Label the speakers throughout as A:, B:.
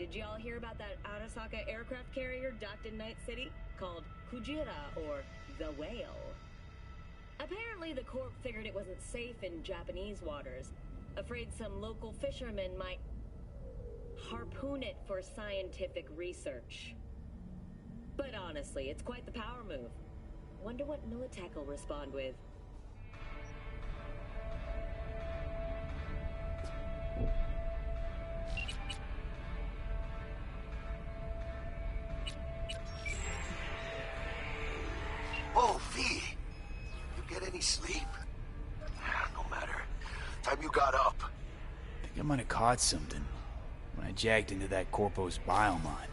A: did y'all hear about that Arasaka aircraft carrier docked in Night City? Called Kujira, or the Whale. Apparently the Corp figured it wasn't safe in Japanese waters. Afraid some local fishermen might harpoon it for scientific research. But honestly, it's quite the power move. Wonder what Militech will respond with.
B: Oh, V! You get any sleep? No matter. Time you got up.
C: I think I might have caught something when I jacked into that Corpo's biomon.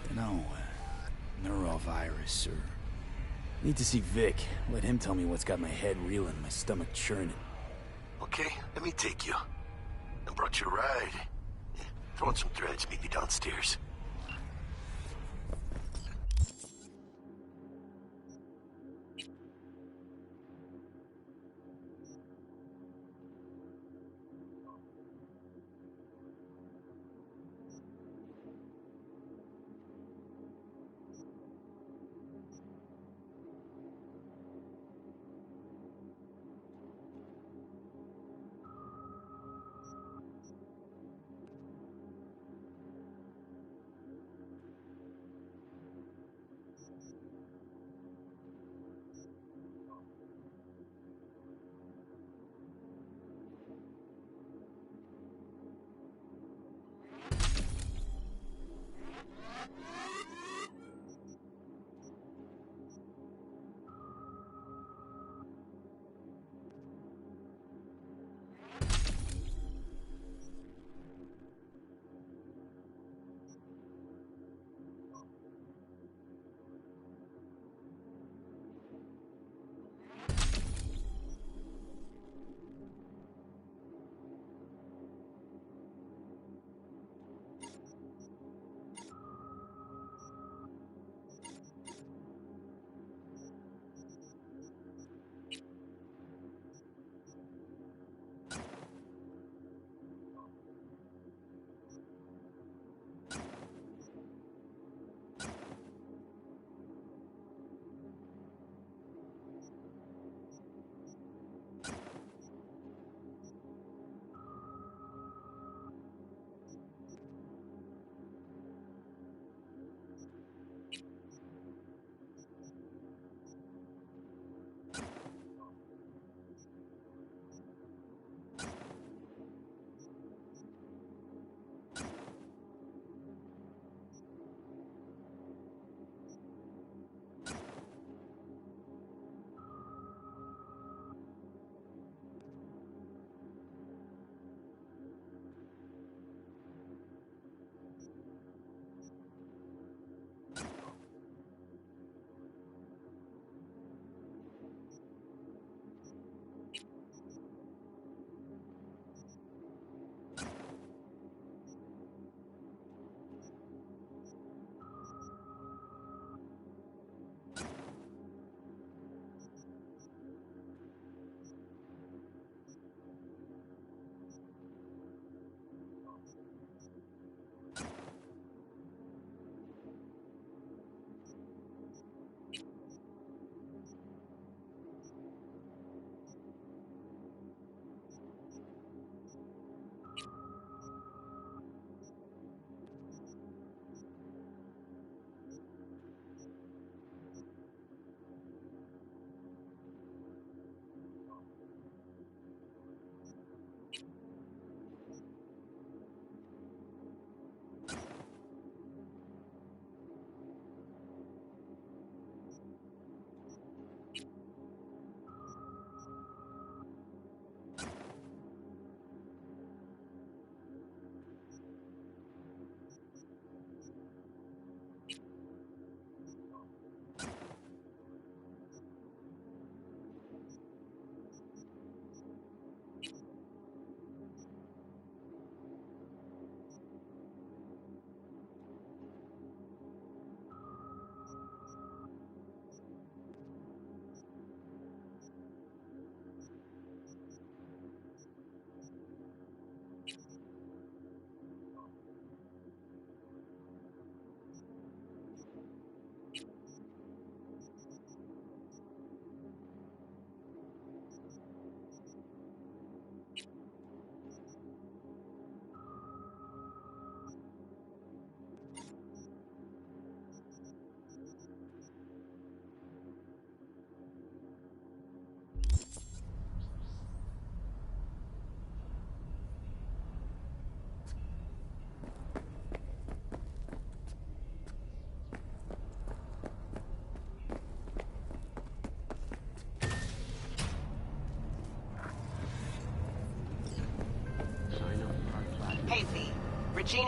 C: Dunno, neurovirus or... Need to see Vic. Let him tell me what's got my head reeling, my stomach churning.
B: Okay, let me take you. I brought you a ride. Throw in some threads, meet me downstairs.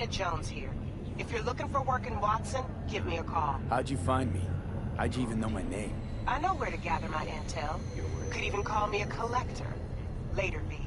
D: Lieutenant Jones here. If you're looking for work in Watson, give me a call.
C: How'd you find me? How'd you even know my name?
D: I know where to gather my intel. Could even call me a collector. Later, V.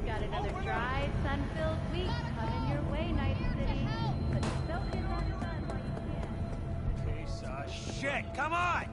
E: Got another dry, sun-filled week coming your way, Night City. But don't get that sun while you can.
C: Piece of shit! Come on!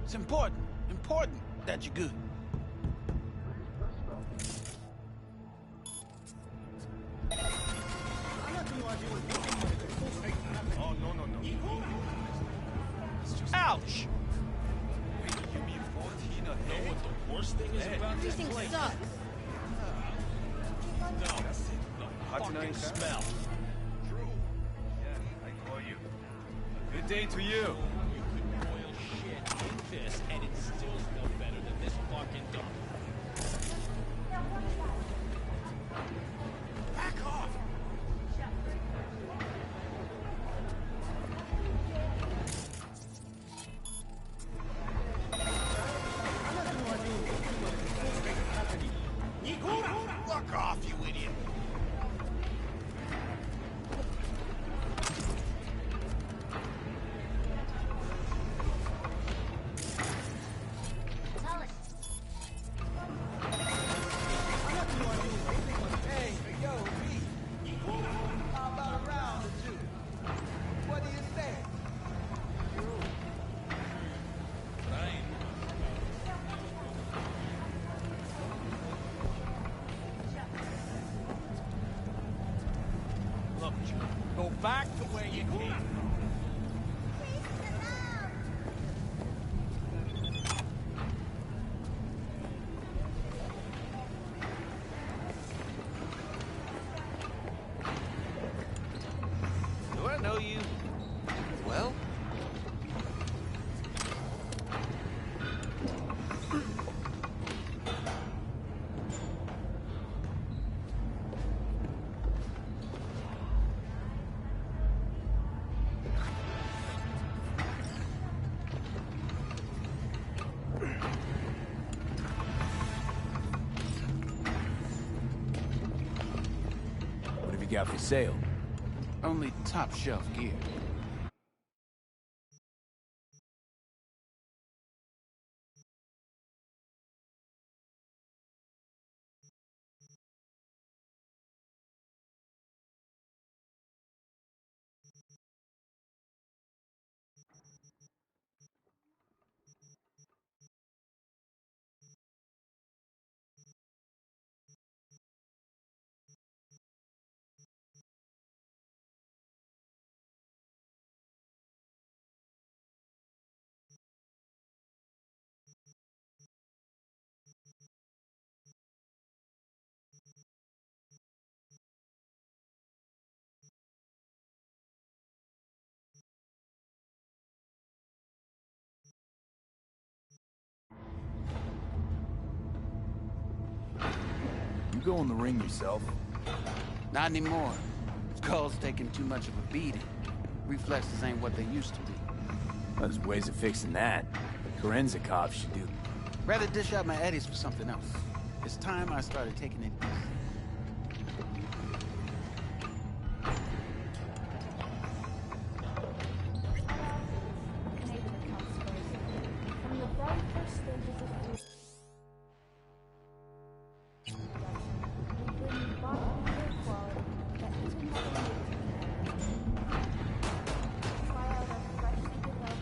F: It's important that you're good.
G: Oh, no.
F: Ouch!
G: Wait, you mean 14 ahead? Know what the worst thing is about this
E: Everything
G: place?
E: sucks.
G: No, that's it. The fucking smell. True. Yeah, I call you. Good day to you.
H: You could boil shit in this, and it still smells better than this fucking dump.
F: Back off! Fuck off, you idiot!
B: Hey, yo, V. How about a round or two? What do you say?
F: Look, Joe, go back to where you came.
H: Do I know you? Well?
C: What have you got for sale?
F: Only top shelf gear.
C: You go in the ring yourself?
F: Not anymore. Skull's taking too much of a beating. Reflexes ain't what they used to be.
C: Well, there's ways of fixing that. Corinne's a cop should do.
F: Rather dish out my eddies for something else. It's time I started taking it easy.
E: From the very first stages of food we bring bottom air quality that even more try out our freshly developed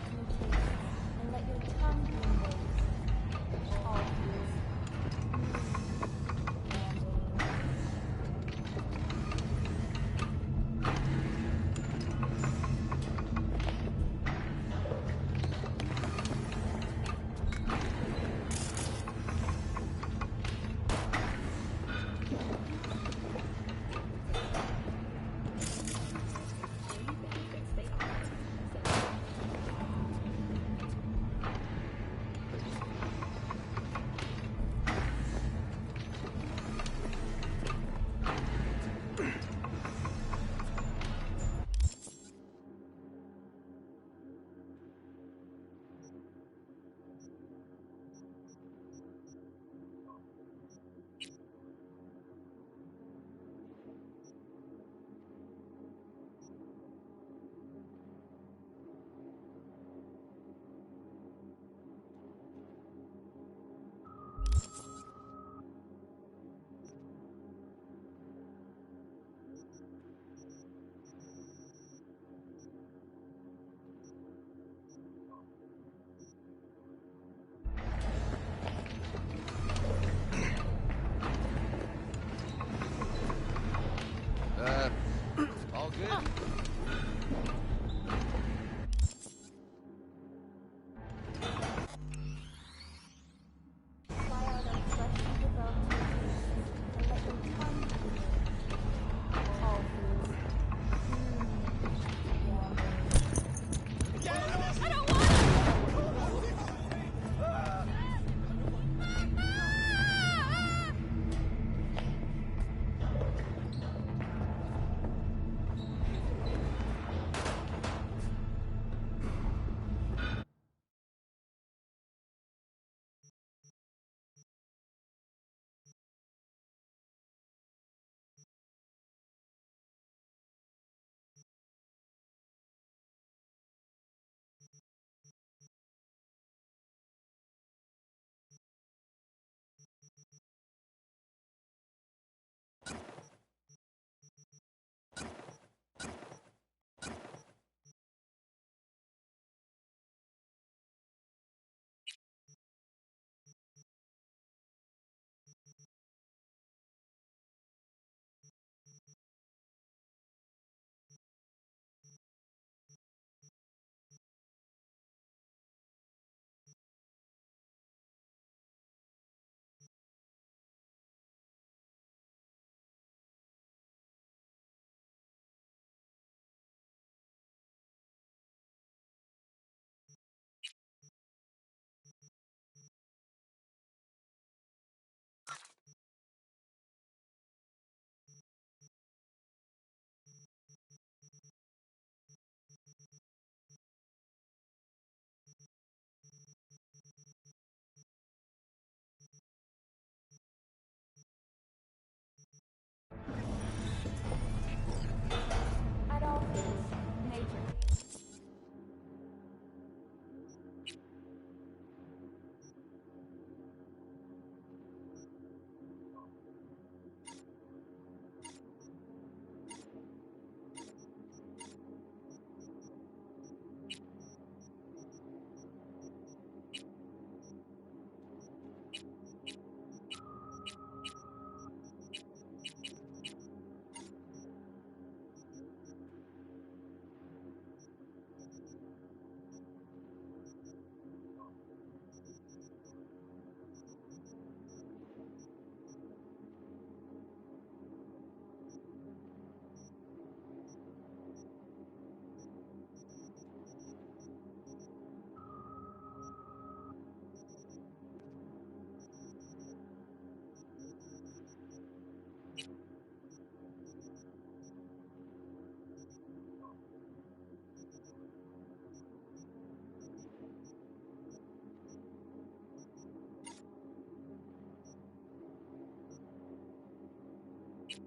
E: From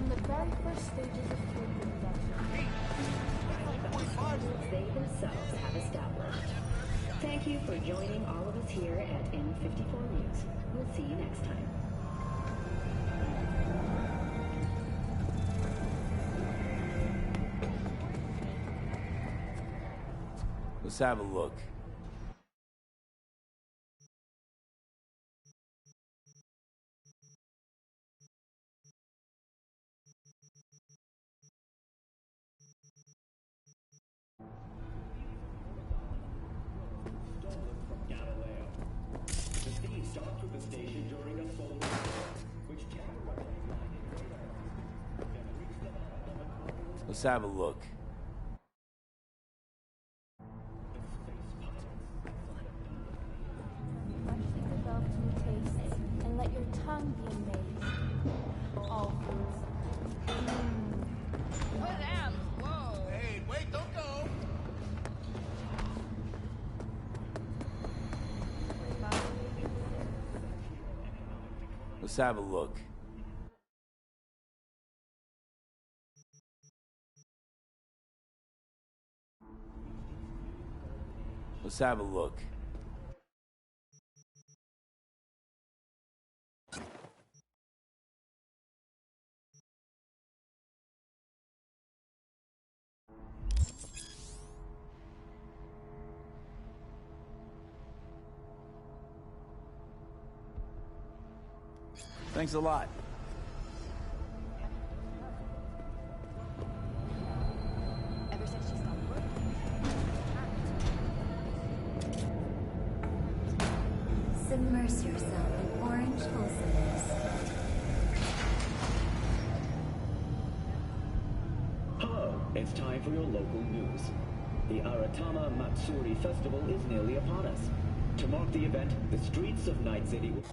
E: the very first stages of cake production,
A: they themselves have established. Thank you for joining all of us here at N54 News. We'll see you next time.
C: Let's have a look. Let's have a look.
E: watch you develop new tastes and let your tongue be amazed. All foods.
G: Hey, wait, don't go!
C: Let's have a look. Let's have a look. Thanks a lot.
D: Ever since she stopped working.
I: Submerge yourself in orange wholesomeness.
J: Hello, it's time for your local news. The Aratama Matsuri Festival is nearly upon us. To mark the event, the streets of Night City will...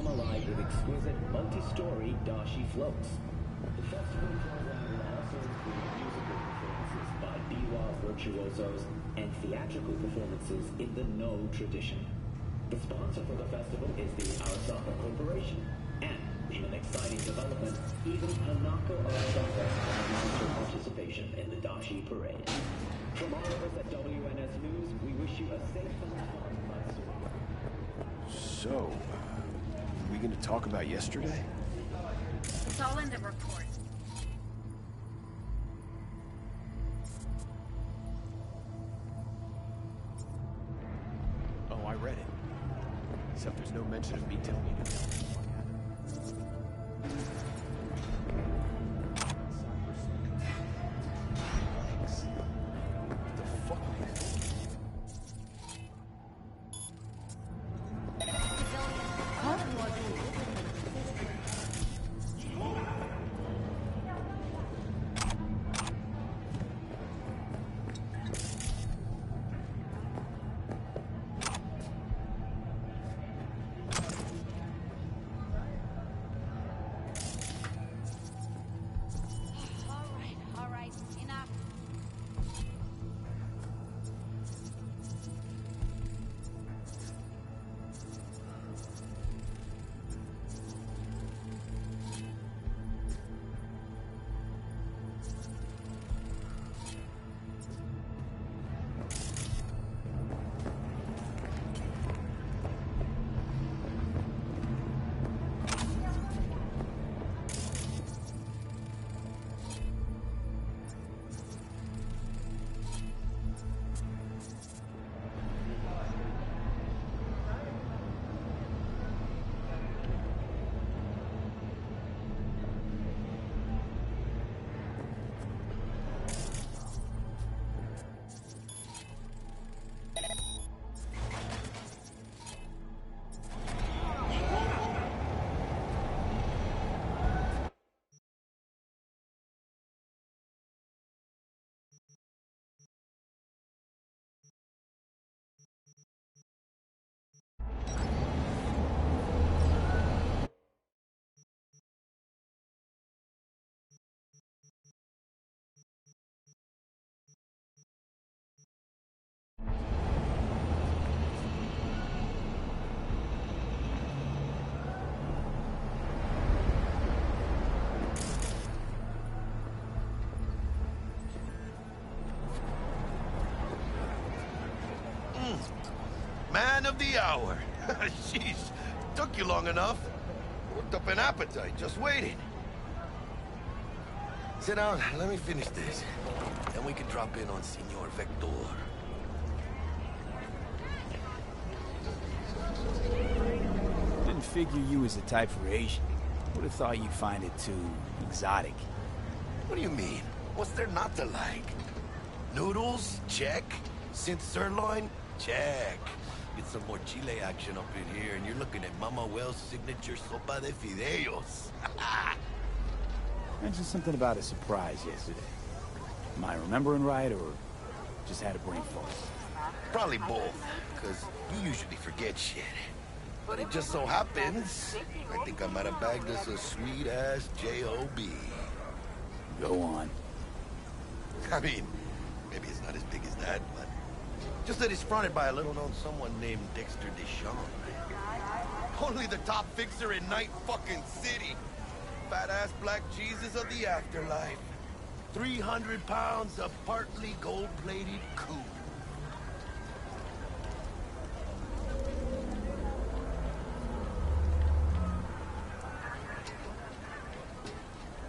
J: come alive with exquisite multi-story dashi floats. The festival program will also include musical performances by biwa virtuosos and theatrical performances in the No tradition. The sponsor for the festival is the Arasaka Corporation, and in an exciting development, even Hanako Arasaka has announced her participation in the Dashi Parade. From all of us at WNS News, we wish you a safe and fun Matsuri.
K: So, are we going to talk about yesterday?
E: It's all in the report.
K: Oh, I read it. Except there's no mention of me telling you to tell me.
B: Man of the hour. Jeez, took you long enough. Worked up an appetite, just waiting. Sit down, let me finish this. Then we can drop in on Senor Vector.
C: Didn't figure you was the type for Asian. Would have thought you'd find it too exotic.
B: What do you mean? What's there not to like? Noodles? Check. Synth sirloin? Check. Get some more chile action up in here, and you're looking at Mama Wells' signature sopa de fideos.
C: Mentioned something about a surprise yesterday. Am I remembering right, or just had a brain fart?
B: Probably both, because you usually forget shit. But it just so happens, I think I might have bagged us a sweet-ass J.O.B.
C: Go on.
B: I mean, maybe it's not as big as that, but just that it's fronted by a little-known someone named Dexter Deshawn. Only the top fixer in Night fucking City. Fat-ass black Jesus of the afterlife. 300 pounds of partly gold-plated coup.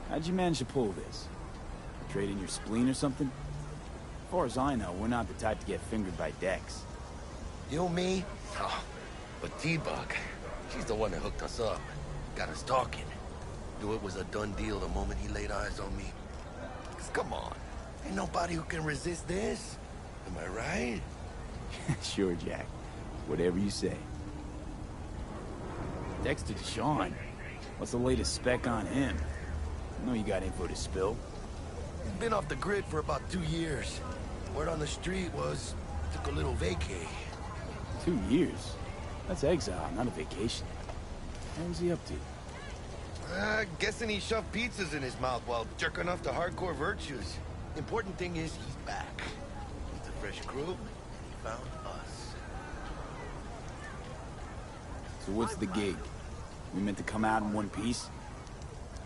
C: How'd you manage to pull this? Trade in your spleen or something? As far as I know, we're not the type to get fingered by Dex.
B: You, me? Oh, but T-Bug, she's the one that hooked us up. Got us talking. Knew it was a done deal the moment he laid eyes on me. 'Cause come on, ain't nobody who can resist this. Am I right?
C: Sure, Jack. Whatever you say. Dexter Deshawn? What's the latest spec on him? I know you got info to spill.
B: He's been off the grid for about 2 years. Word on the street was, took a little vacay.
C: 2 years? That's exile, not a vacation. What was he up to?
B: Guessing he shoved pizzas in his mouth while jerking off to hardcore virtues. Important thing is he's back. He's a fresh crew, and he found us.
C: So what's the gig? We meant to come out in one piece?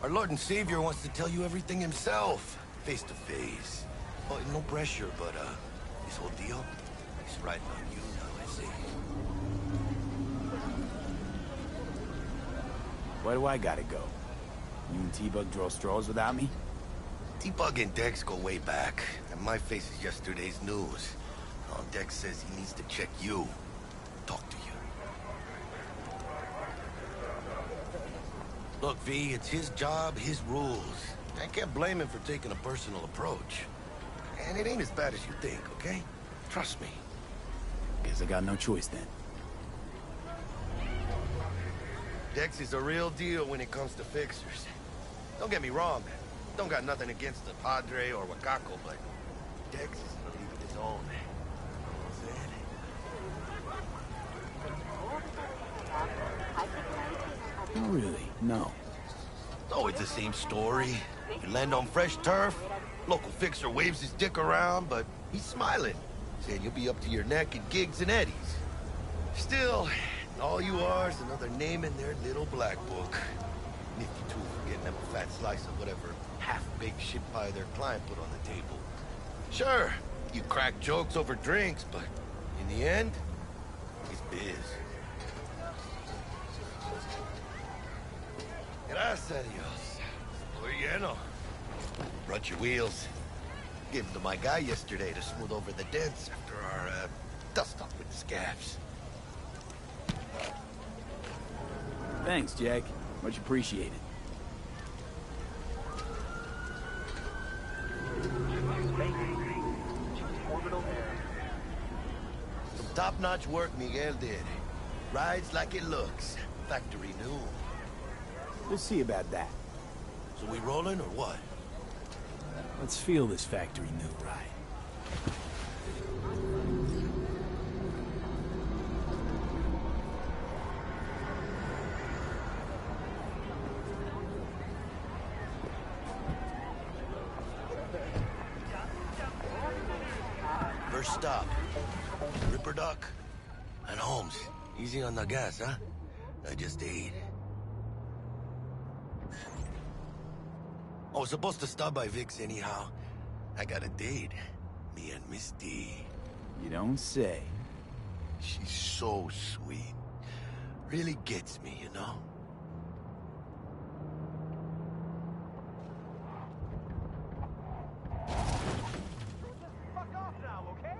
B: Our Lord and Savior wants to tell you everything himself, face to face. Oh, no pressure, but this whole deal, he's riding on you now, I see.
C: Why do I gotta go? You and T-Bug draw straws without me?
B: T-Bug and Dex go way back, and my face is yesterday's news. Now Dex says he needs to check you, talk to you. Look, V, it's his job, his rules. I can't blame him for taking a personal approach. And it ain't as bad as you think, okay? Trust me.
C: Guess I got no choice then.
B: Dex is a real deal when it comes to fixers. Don't get me wrong. Don't got nothing against the Padre or Wakako, but Dex is in a league of his own.
C: Not really, no.
B: It's always the same story. You land on fresh turf, local fixer waves his dick around, but he's smiling, saying you'll be up to your neck in gigs and eddies. Still, all you are is another name in their little black book. Nifty tool for getting them a fat slice of whatever half-baked shit pie their client put on the table. Sure, you crack jokes over drinks, but in the end, it's biz. Gracias a Dios. Muy lleno. Brought your wheels. Gave them to my guy yesterday to smooth over the dents after our, dust-up with the scabs.
C: Thanks, Jack. Much appreciated.
B: Some top-notch work Miguel did. Rides like it looks. Factory new.
C: We'll see about that.
B: So we rolling or what?
C: Let's feel this factory new ride.
B: First stop. Ripperdock and Holmes. Easy on the gas, huh? I just ate. I was supposed to stop by Vic's anyhow. I got a date. Me and Miss D.
C: You don't say.
B: She's so sweet. Really gets me, you know?
G: Fuck off now, okay?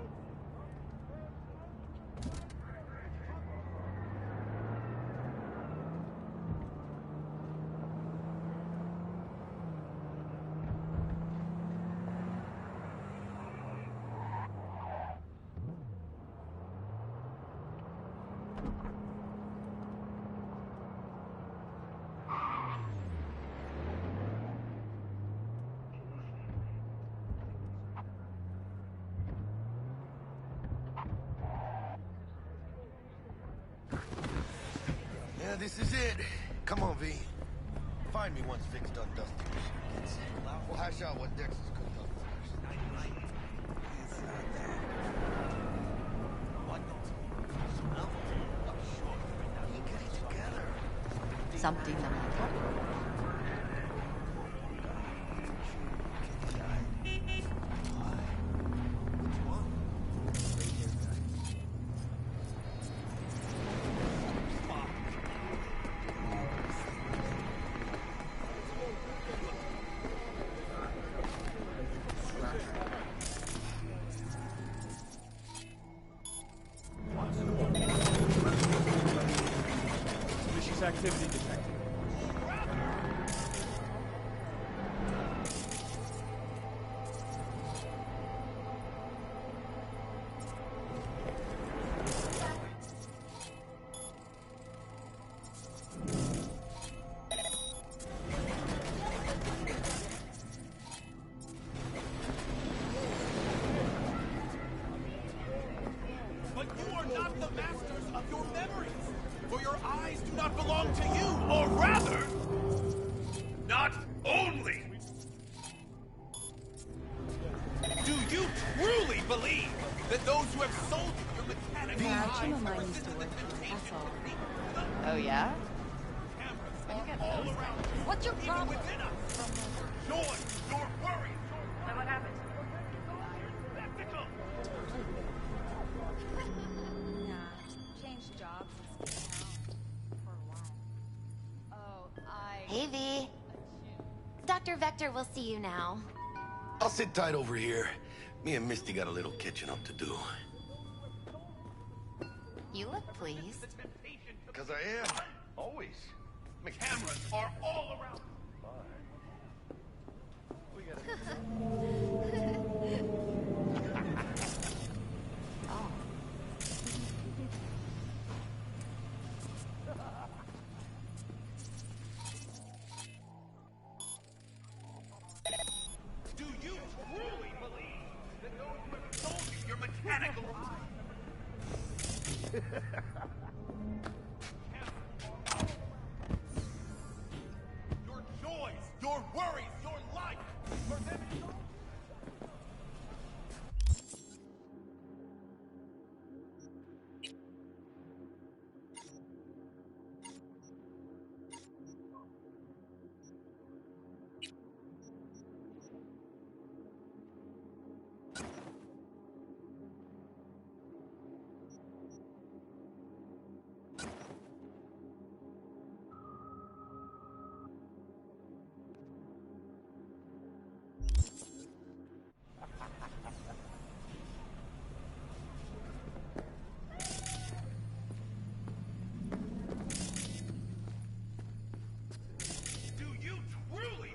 B: Yeah, this is it. Come on, V. Find me once Vic's done dusting her shit. We'll hash out what Dex is cooked up first.
L: Something the matter?
K: Suspicious activity detected.
H: But you are not the masters of your memories!
G: For your eyes do not belong to you, or rather, not only. Do you truly believe that those who have sold you your mechanical eyes are resistant to temptation?
L: Oh, yeah?
G: What's your problem? Within us. Your joy, your worry.
D: So what happened?
G: Spectacle.
E: Changed jobs and stayed down for a while. Oh,
I: Hey, V. Dr. Vector will see you now.
B: I'll sit tight over here. Me and Misty got a little catching up to do.
I: You look pleased.
B: Because I am. Always.
G: Cameras are all around.
I: Oh.
G: Do you truly believe that those who have sold you your mechanical your joys, your worries, your life, for them it's all. Do you truly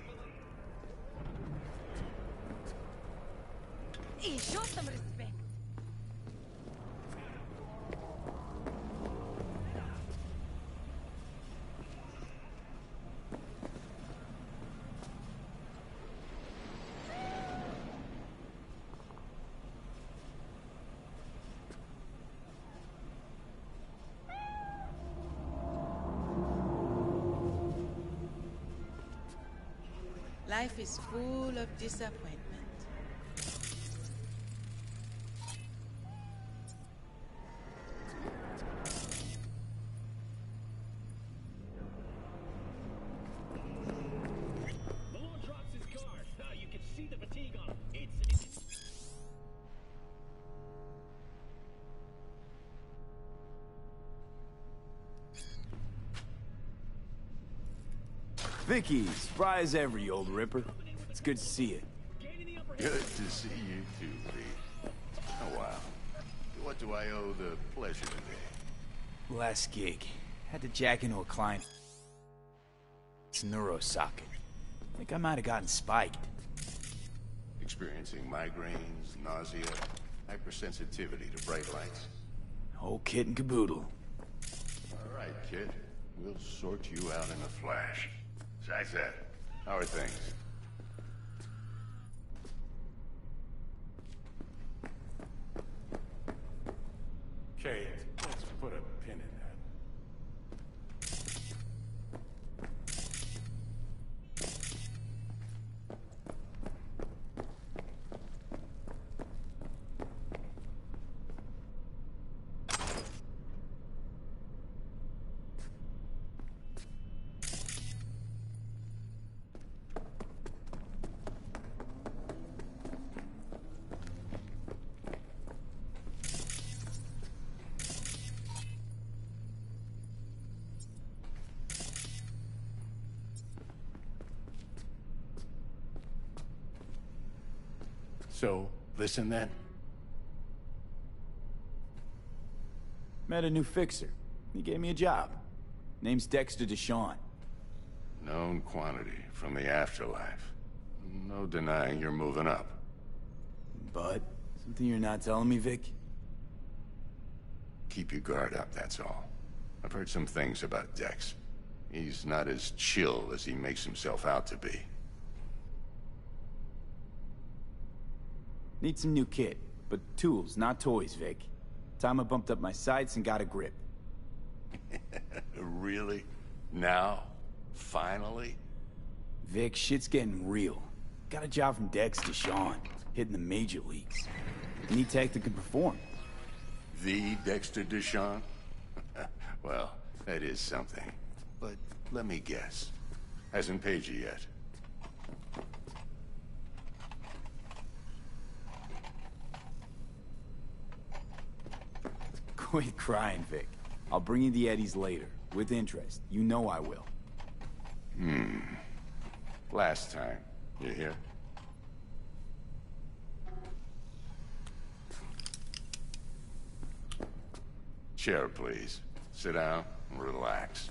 E: Hey, show some respect.
M: Life is full of disappointment.
H: Malone drops his guard. You can see the fatigue on him. It's...
C: Vicky, spry as ever, you old ripper. It's good to see you.
B: Good to see you too, V. Oh, wow. What do I owe the pleasure today?
C: Last gig. Had to jack into a client. It's neurosocket. Think I might have gotten spiked.
B: Experiencing migraines, nausea, hypersensitivity to bright lights.
C: Whole kit and caboodle.
B: All right, kid. We'll sort you out in a flash. As I said, how are things?
G: Kate, let's put a pin in that. So, listen then.
C: Met a new fixer. He gave me a job. Name's Dexter Deshawn.
B: Known quantity from the afterlife. No denying you're moving up.
C: But, something you're not telling me, Vic?
B: Keep your guard up, that's all. I've heard some things about Dex. He's not as chill as he makes himself out to be.
C: Need some new kit, but tools, not toys, Vic. Time I bumped up my sights and got a grip.
N: Really? Now? Finally?
C: Vic, shit's getting real. Got a job from Dex to Sean, hitting the major leagues. Need tech that can perform.
N: The Dexter DeShawn? Well, that is something. But let me guess. Hasn't paid you yet.
C: Quit crying, Vic. I'll bring you the Eddies later, with interest. You know I will.
N: Last time. You hear? Chair, please. Sit down and relax.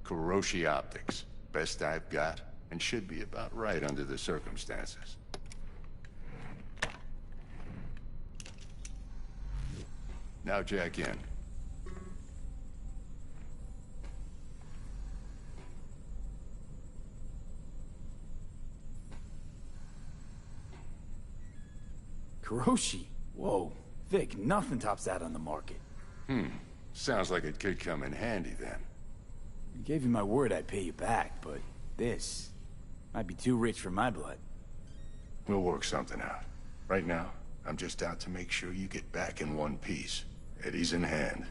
N: Kuroshi Optics. Best I've got, and should be about right under the circumstances. Now jack in.
C: Kuroshi? Whoa. Vic, nothing tops that on the market.
N: Sounds like it could come in handy then.
C: I gave you my word I'd pay you back, but this might be too rich for my blood.
N: We'll work something out. Right now, I'm just out to make sure you get back in one piece. Eddie's in hand.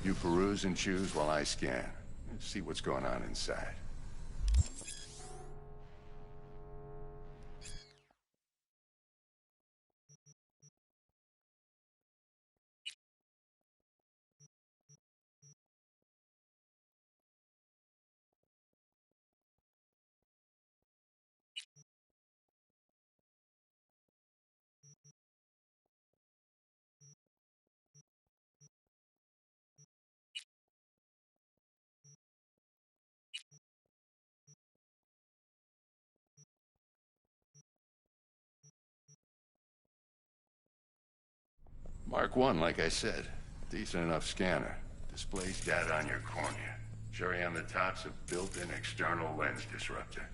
N: You peruse and choose while I scan. See what's going on inside. Mark 1, like I said. Decent enough scanner. Displays data on your cornea. Cherry on the top's a built-in external lens disruptor.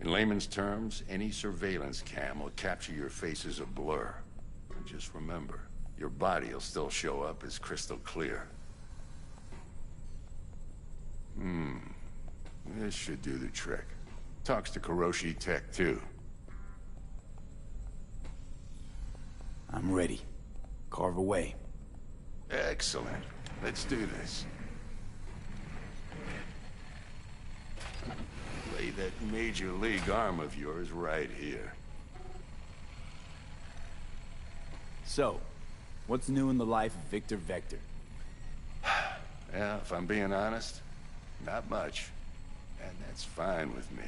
N: In layman's terms, any surveillance cam will capture your face as a blur. And just remember, your body will still show up as crystal clear. This should do the trick. Talks to Kuroshi Tech, too.
C: I'm ready. Carve away.
N: Excellent. Let's do this. Lay that major league arm of yours right here.
C: So, what's new in the life of Victor Vector?
N: Yeah, if I'm being honest, not much. And that's fine with me.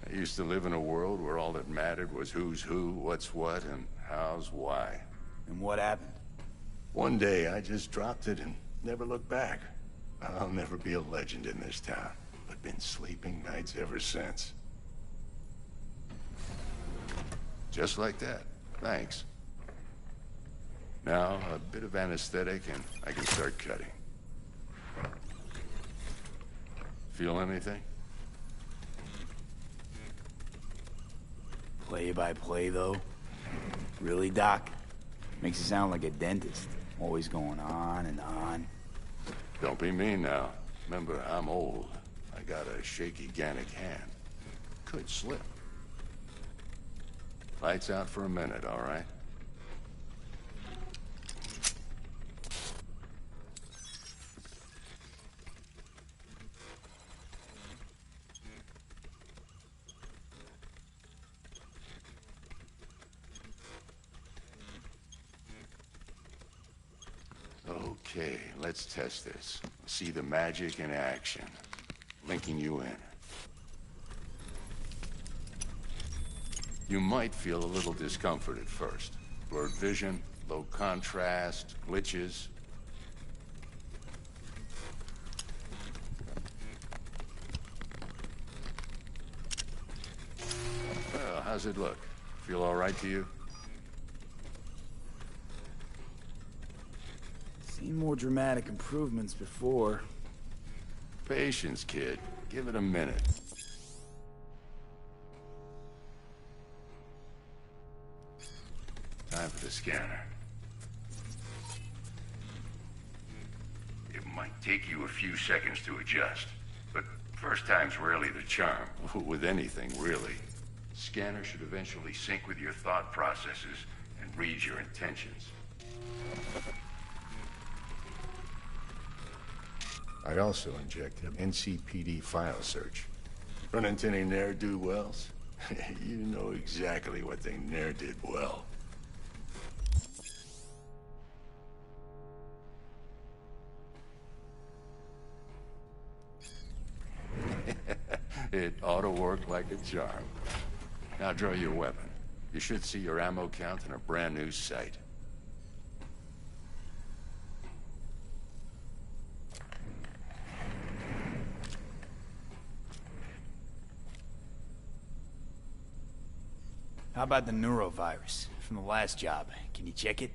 N: I used to live in a world where all that mattered was who's who, what's what, and how's why.
C: And what happened?
N: One day, I just dropped it and never looked back. I'll never be a legend in this town, but been sleeping nights ever since. Just like that. Thanks. Now, a bit of anesthetic and I can start cutting. Feel anything?
C: Play by play, though? Really, Doc? Makes you sound like a dentist. Always going on and on.
N: Don't be mean now. Remember, I'm old. I got a shaky Gannic hand. Could slip. Lights out for a minute, all right? Okay, let's test this. See the magic in action. Linking you in. You might feel a little discomfort at first. Blurred vision, low contrast, glitches. Well, how's it look? Feel all right to you?
C: Seen more dramatic improvements before.
N: Patience, kid. Give it a minute. Time for the scanner. It might take you a few seconds to adjust, but first time's rarely the charm. With anything, really. Scanner should eventually sync with your thought processes and read your intentions. I also injected NCPD file search. Run into any ne'er-do-wells? You know exactly what they ne'er did well. It ought to work like a charm. Now draw your weapon. You should see your ammo count in a brand new sight.
C: How about the neurovirus from the last job? Can you check it?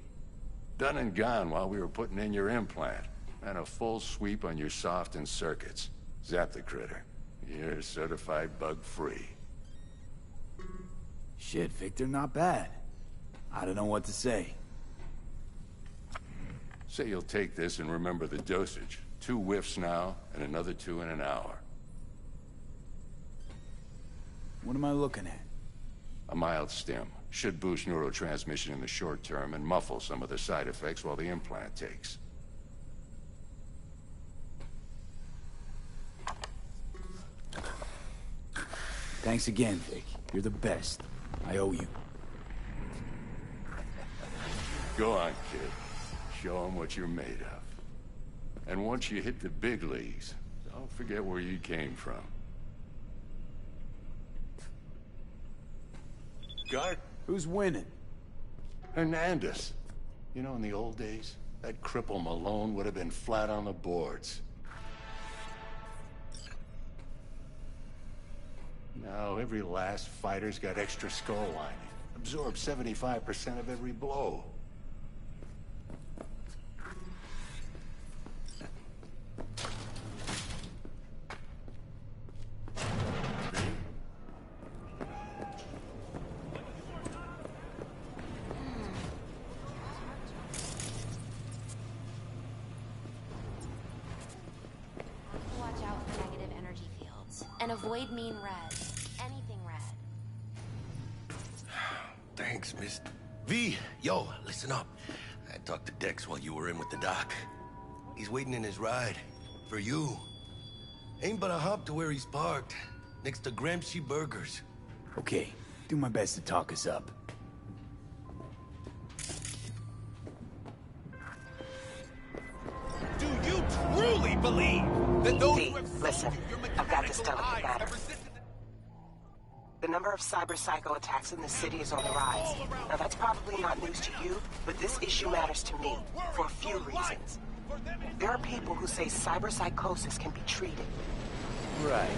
N: Done and gone while we were putting in your implant. And a full sweep on your soft and circuits. Zap the critter. You're certified bug-free.
C: Shit, Victor, not bad. I don't know what to say.
N: Say you'll take this and remember the dosage. 2 whiffs now, and another 2 in an hour.
C: What am I looking at?
N: A mild stim. Should boost neurotransmission in the short term and muffle some of the side effects while the implant takes.
C: Thanks again, Vic. You're the best. I owe you.
N: Go on, kid. Show them what you're made of. And once you hit the big leagues, don't forget where you came from. Guard?
C: Who's winning?
N: Hernandez. You know, in the old days, that cripple Malone would have been flat on the boards. Now, every last fighter's got extra skull lining. Absorbs 75% of every blow.
I: Watch out for negative energy fields. And avoid mean red. Anything red.
B: Thanks, Miss V. Yo, listen up. I talked to Dex while you were in with the doc. He's waiting in his ride. For you. Ain't but a hop to where he's parked. Next to Gramsci Burgers.
C: Okay, do my best to talk us up.
G: Do you truly believe that those who have
D: Listen,
G: sold your
D: I've got this
G: mechanical
D: delicate
G: lives
D: matter.
G: have resisted
D: The number of cyber-psycho attacks in the city is on the rise. Now, that's probably not news to you, but this issue matters to me for a few reasons. There are people who say cyberpsychosis can be treated.
C: Right.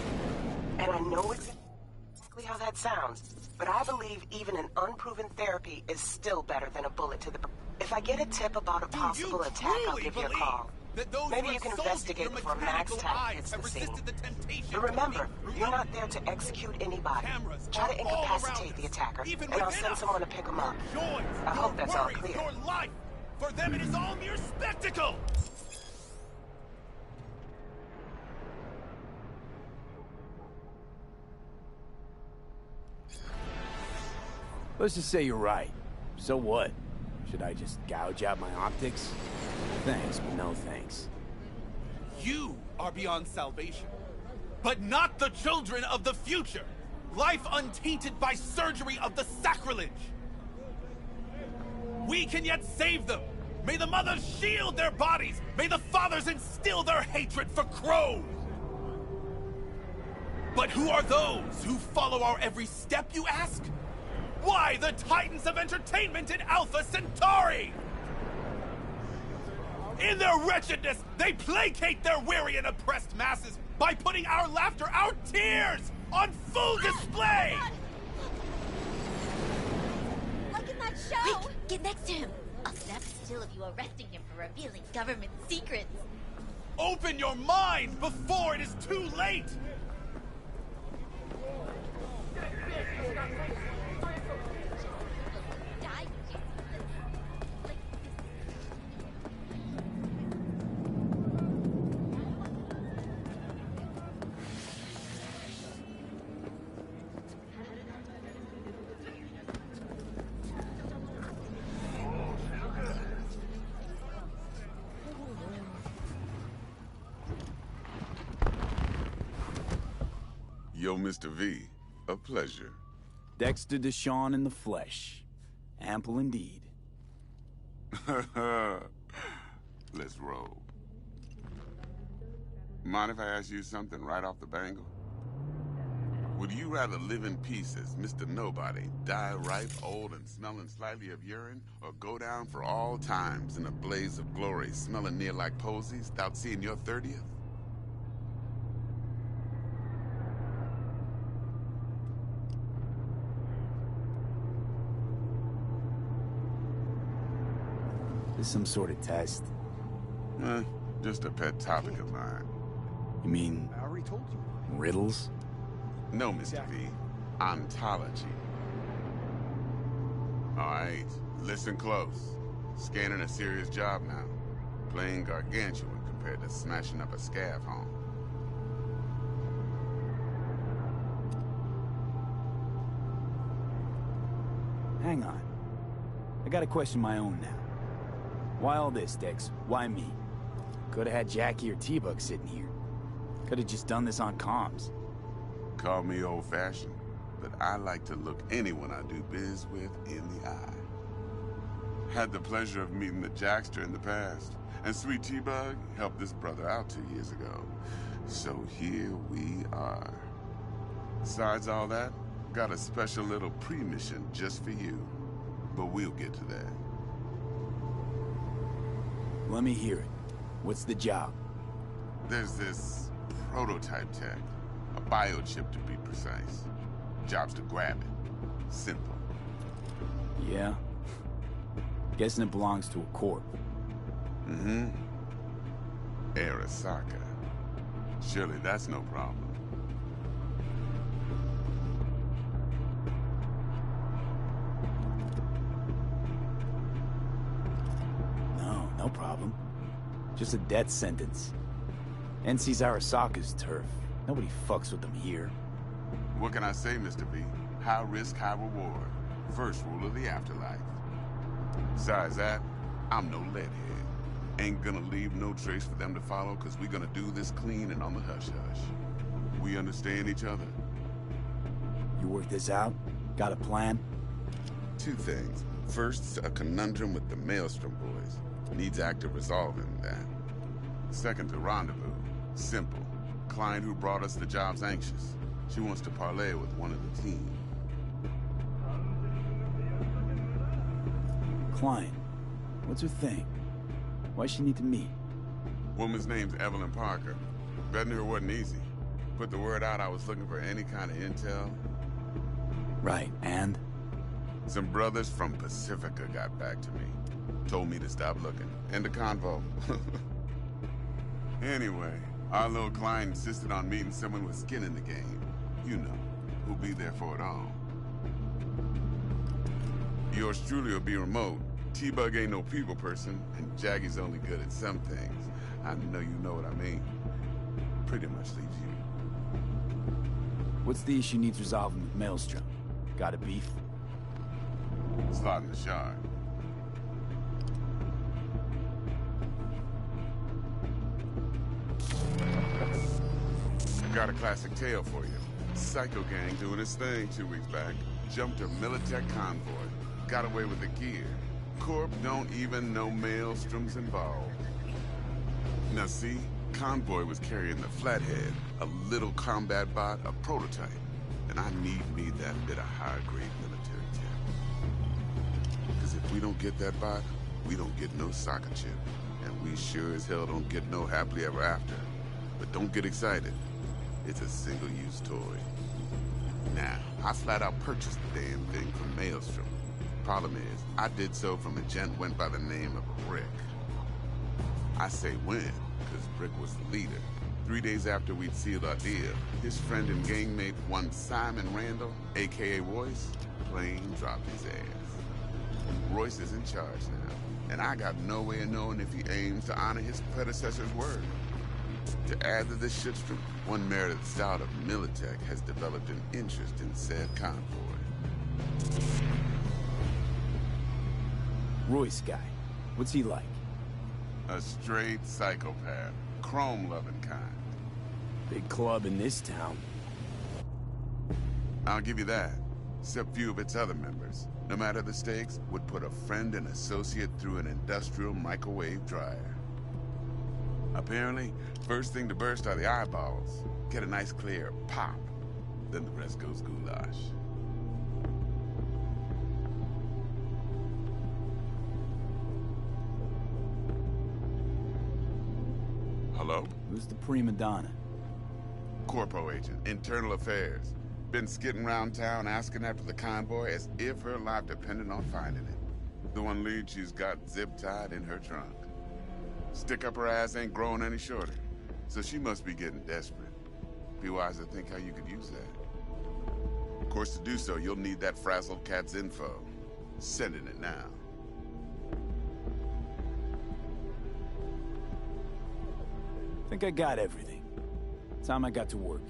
D: And I know exactly how that sounds, but I believe even an unproven therapy is still better than a bullet to the brain. If I get a tip about a possible attack, I'll give you a call. Maybe you can investigate before Max Tech hits the scene. But remember, you're not there to execute anybody. Try to incapacitate the attacker, and I'll send someone to pick him up. I hope that's all clear.
G: your life. For them, it is all mere spectacle.
C: Let's just say you're right. So what? Should I just gouge out my optics? Thanks, but no thanks.
G: You are beyond salvation, but not the children of the future. Life untainted by surgery of the sacrilege. We can yet save them. May the mothers shield their bodies. May the fathers instill their hatred for crows. But who are those who follow our every step, you ask? Why, the titans of entertainment in Alpha Centauri! In their wretchedness, they placate their weary and oppressed masses by putting our laughter, our tears, on full display!
I: Like in that show! Wait, get next to him!
O: I'll snap still of you arresting him for revealing government secrets.
G: Open your mind before it is too late!
P: Yo, Mr. V, a pleasure.
C: Dexter Deshawn in the flesh. Ample indeed.
P: Let's roll. Mind if I ask you something right off the bangle? Would you rather live in peace as Mr. Nobody, die ripe, old, and smelling slightly of urine, or go down for all times in a blaze of glory, smelling near like posies, without seeing your 30th?
C: This some sort of test?
P: Just a pet topic of mine.
C: You mean...
K: I already told you.
C: riddles?
P: No, Mr. V. Ontology. Alright, listen close. Scanning a serious job now. Playing gargantuan compared to smashing up a scav home.
C: Hang on. I gotta question my own now. Why all this, Dex? Why me? Could've had Jackie or T-Bug sitting here. Could've just done this on comms.
P: Call me old-fashioned, but I like to look anyone I do biz with in the eye. Had the pleasure of meeting the Jackster in the past, and Sweet T-Bug helped this brother out 2 years ago. So here we are. Besides all that, got a special little pre-mission just for you. But we'll get to that.
C: Let me hear it. What's the job?
P: There's this prototype tech. A biochip to be precise. Job's to grab it. Simple.
C: Yeah? Guessing it belongs to a corp.
P: Mm-hmm. Arasaka. Surely that's no problem.
C: No problem. Just a death sentence. NC's Arasaka's turf. Nobody fucks with them here.
P: What can I say, Mr. V? High risk, high reward. First rule of the afterlife. Besides that, I'm no leadhead. Ain't gonna leave no trace for them to follow, cause we gonna do this clean and on the hush-hush. We understand each other?
C: You work this out? Got a plan?
P: Two things. First, a conundrum with the Maelstrom boys. Needs active resolving that. Second, to rendezvous. Simple. Client who brought us the job's anxious. She wants to parlay with one of the team.
C: Client? What's her thing? Why's she need to meet?
P: Woman's name's Evelyn Parker. Betting her wasn't easy. Put the word out I was looking for any kind of intel.
C: Right, and?
P: Some brothers from Pacifica got back to me. Told me to stop looking. End of convo. Anyway, our little client insisted on meeting someone with skin in the game. You know, who'll be there for it all. Yours truly will be remote. T-Bug ain't no people person, and Jaggy's only good at some things. I know you know what I mean. Pretty much leaves you.
C: What's the issue needs resolving with Maelstrom? Got a beef?
P: Slot in the shard. Got a classic tale for you. Psycho gang doing its thing 2 weeks back. Jumped a Militech convoy. Got away with the gear. Corp don't even know Maelstrom's involved. Now see, convoy was carrying the Flathead, a little combat bot, a prototype. And I need me that bit of high-grade military tech. Because if we don't get that bot, we don't get no soccer chip. And we sure as hell don't get no happily ever after. But don't get excited. It's a single-use toy. Now, I flat out purchased the damn thing from Maelstrom. Problem is, I did so from a gent went by the name of Brick. I say when, because Brick was the leader. 3 days after we'd sealed our deal, his friend and gangmate, one Simon Randall, a.k.a. Royce, plain dropped his ass. Royce is in charge now, and I got no way of knowing if he aims to honor his predecessor's word. To add to this shitstorm, one merited stout of Militech has developed an interest in said convoy.
C: Royce guy. What's he like?
P: A straight psychopath. Chrome-loving kind.
C: Big club in this town.
P: I'll give you that. Except few of its other members, no matter the stakes, would put a friend and associate through an industrial microwave dryer. Apparently, first thing to burst are the eyeballs. Get a nice clear pop. Then the rest goes goulash. Hello?
C: Who's the prima donna?
P: Corpo agent, internal affairs. Been skidding around town asking after the convoy as if her life depended on finding it. The one lead she's got zip-tied in her trunk. Stick up her ass ain't growing any shorter, so she must be getting desperate. Be wise to think how you could use that. Of course, to do so, you'll need that frazzled cat's info. Sending it now.
C: Think I got everything. Time I got to work.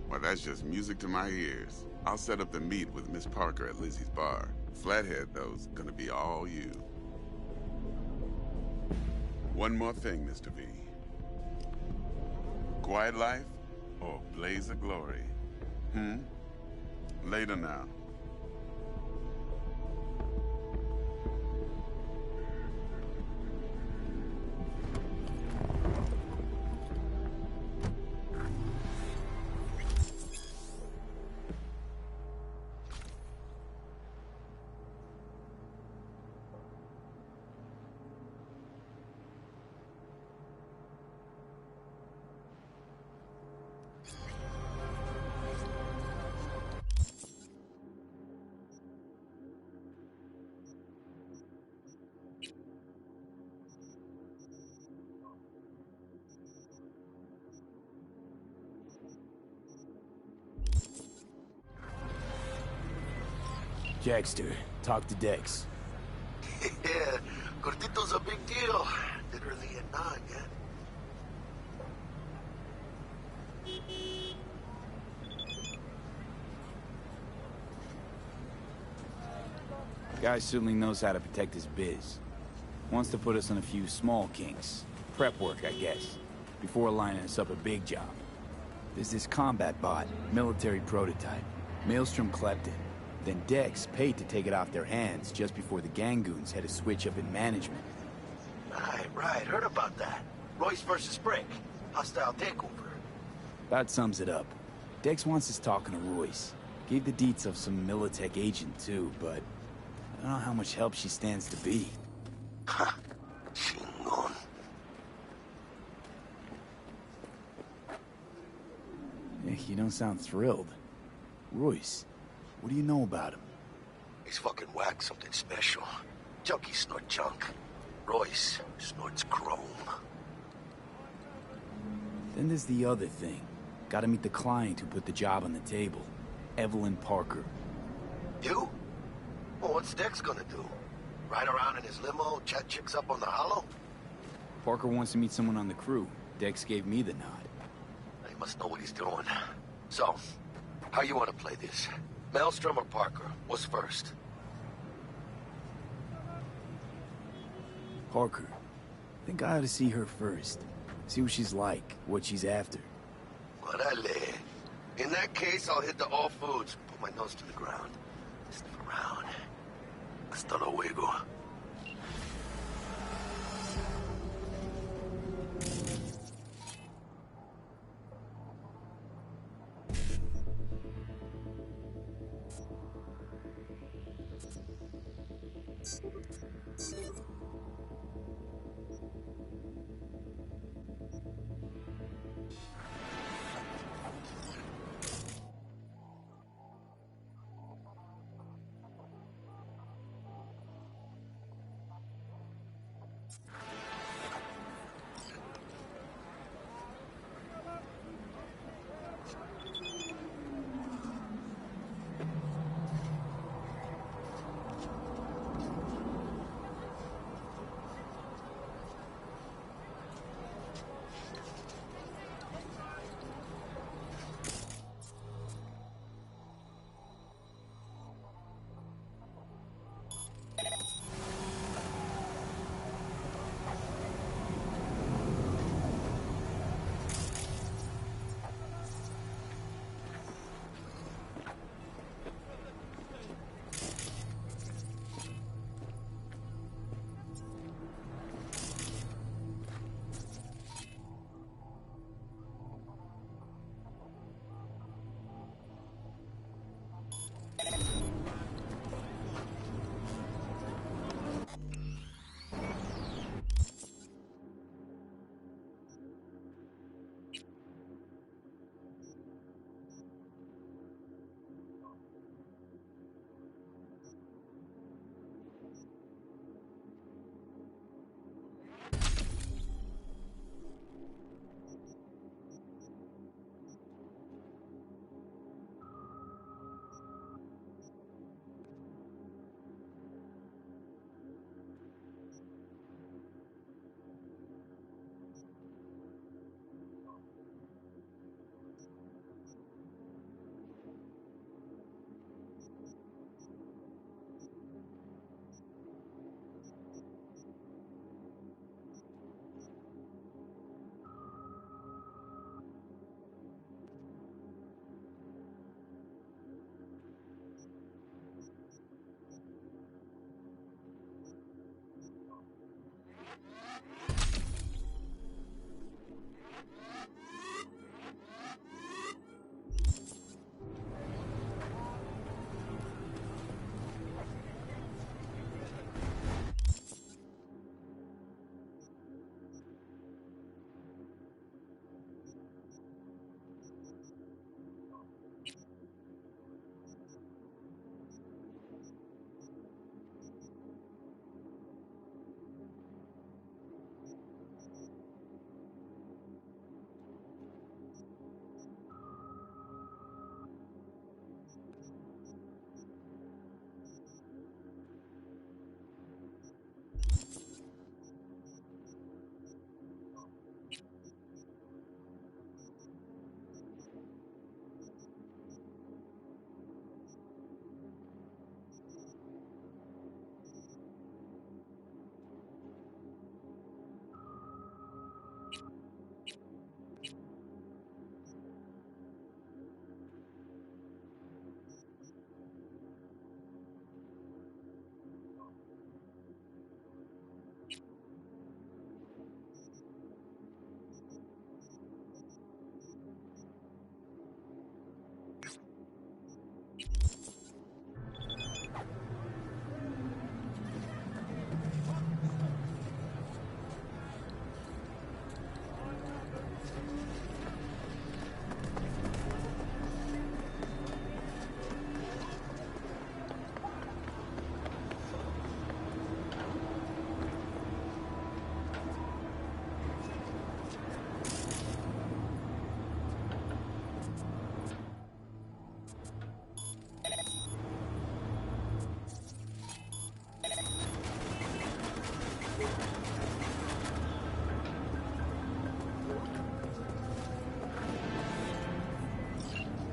P: Well, that's just music to my ears. I'll set up the meet with Miss Parker at Lizzie's bar. Flathead, though's gonna be all you. One more thing, Mr. V. Quiet life or blaze of glory? Later now.
C: Jackster, talk to Dex.
B: Yeah, Cortito's a big deal. Literally a nod, yeah.
C: Guy certainly knows how to protect his biz. Wants to put us on a few small kinks. Prep work, I guess. Before lining us up a big job. There's this combat bot, military prototype. Maelstrom clept it. Then Dex paid to take it off their hands just before the Gangoons had a switch up in management.
B: Right. Heard about that. Royce versus Brick. Hostile takeover.
C: That sums it up. Dex wants us talking to Royce. Gave the deets of some Militech agent too, but I don't know how much help she stands to be.
B: Ha! Chingon.
C: You don't sound thrilled. Royce, what do you know about him?
B: He's fucking whack, something special. Junkies snort junk. Royce snorts chrome.
C: Then there's the other thing. Gotta meet the client who put the job on the table. Evelyn Parker.
B: You? Well, what's Dex gonna do? Ride around in his limo, chat chicks up on the hollow?
C: Parker wants to meet someone on the crew. Dex gave me the nod.
B: He must know what he's doing. So, how you want to play this? Maelstrom or Parker? What's first?
C: Parker. Think I ought to see her first. See what she's like, what she's after.
B: Orale. In that case, I'll hit the all foods. Put my nose to the ground. Sniff around. Hasta luego.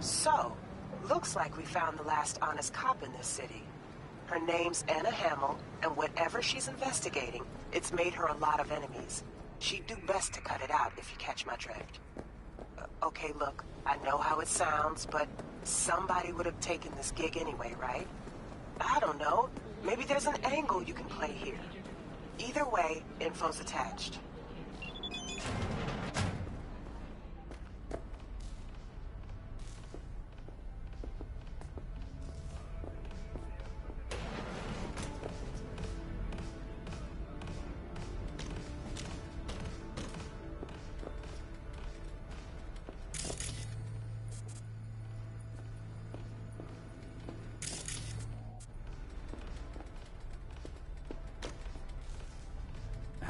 D: So, looks like we found the last honest cop in this city. Her name's Anna Hamill, and whatever she's investigating, it's made her a lot of enemies. She'd do best to cut it out, if you catch my drift. Okay, look, I know how it sounds, but somebody would have taken this gig anyway, right? I don't know. Maybe there's an angle you can play here. Either way, info's attached.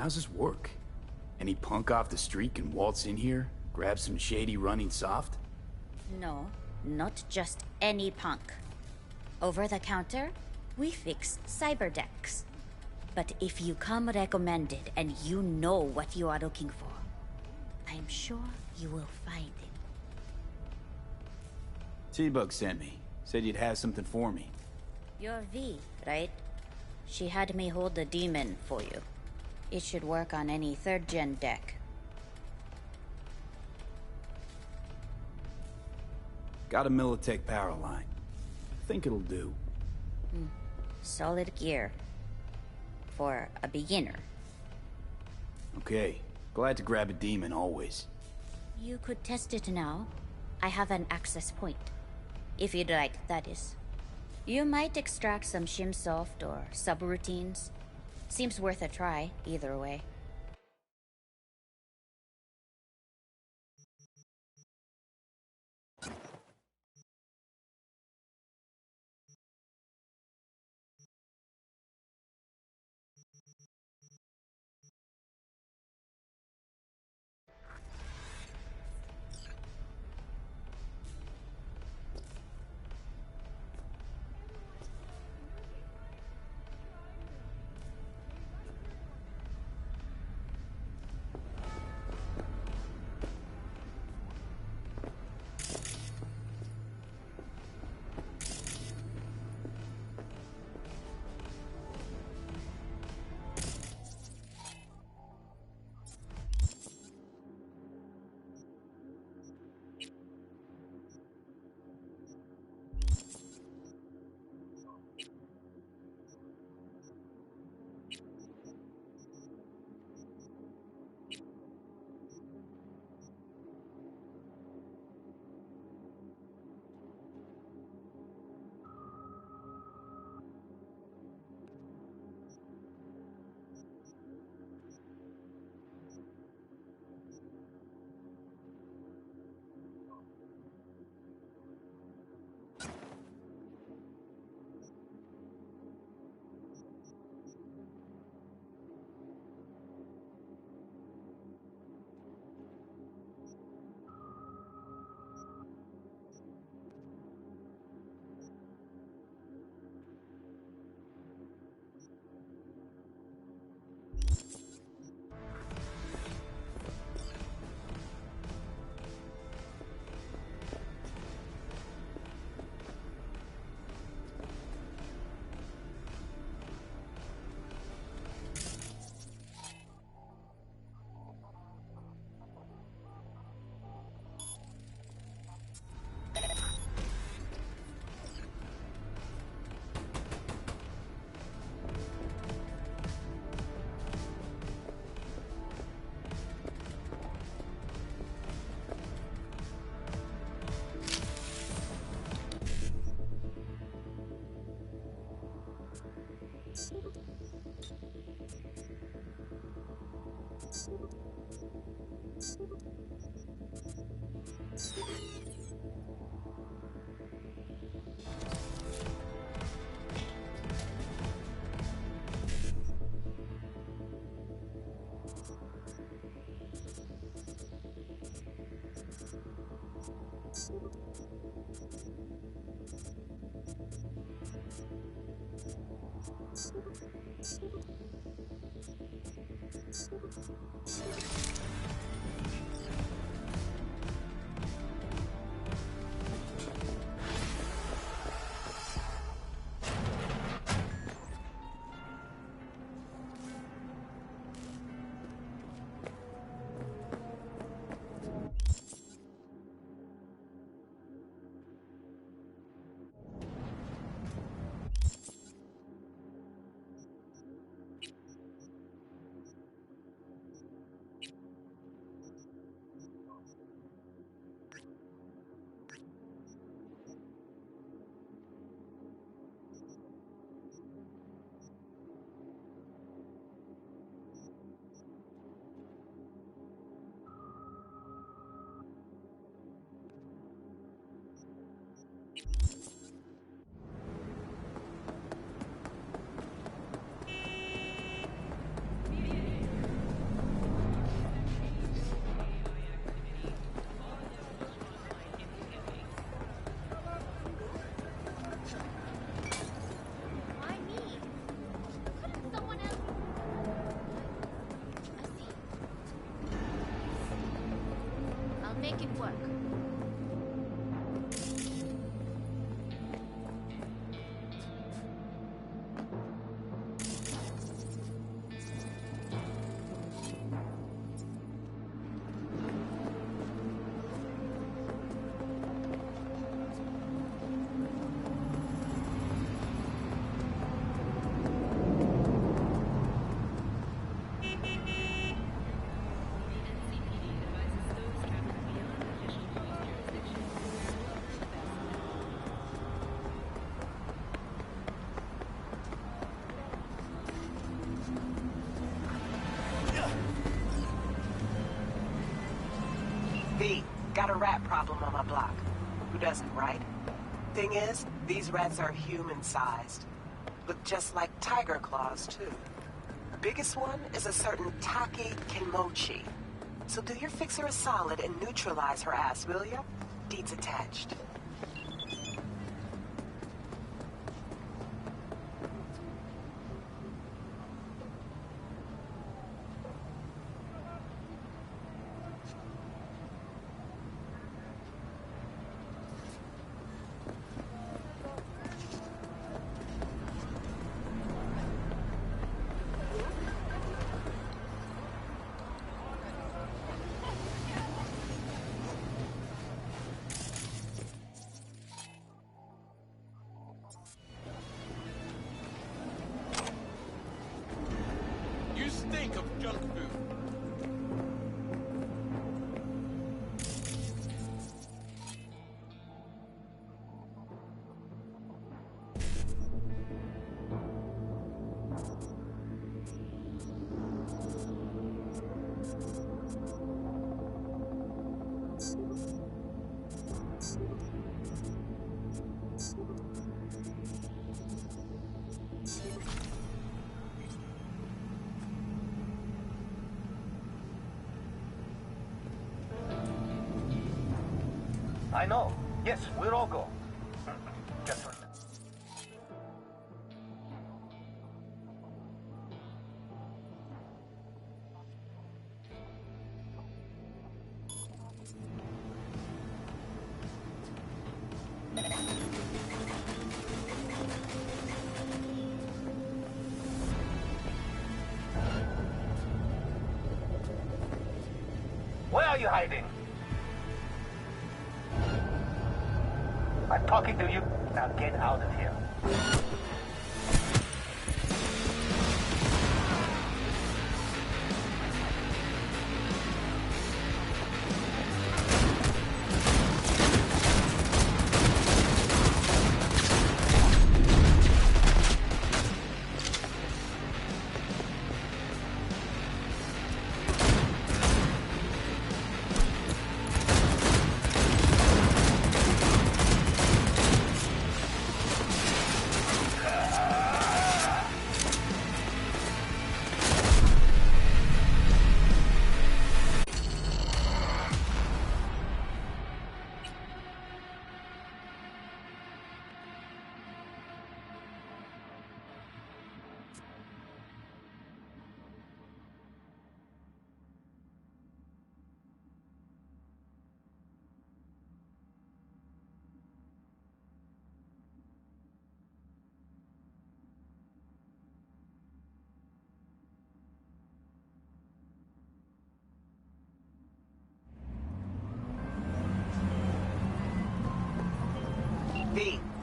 C: How's this work? Any punk off the street can waltz in here, grab some shady running soft?
Q: No, not just any punk. Over the counter, we fix cyberdecks. But if you come recommended and you know what you are looking for, I'm sure you will find it.
C: T-Bug sent me. Said you'd have something for me.
Q: You're V, right? She had me hold the demon for you. It should work on any 3rd gen deck.
C: Got a Militech power line. Think it'll do.
Q: Solid gear. For a beginner.
C: Okay. Glad to grab a demon always.
Q: You could test it now. I have an access point. If you'd like, that is. You might extract some shimsoft or subroutines. Seems worth a try, either way.
I: make it work.
D: Got a rat problem on my block. Who doesn't, right? Thing is, these rats are human-sized. Look just like tiger claws, too. Biggest one is a certain Taki Kenmochi. So do your fixer a solid and neutralize her ass, will ya? Deeds attached.
G: Stink of junk food.
R: I know. Yes, we'll all go. Just for... Where are you hiding? I'm talking to you. Now get out of here.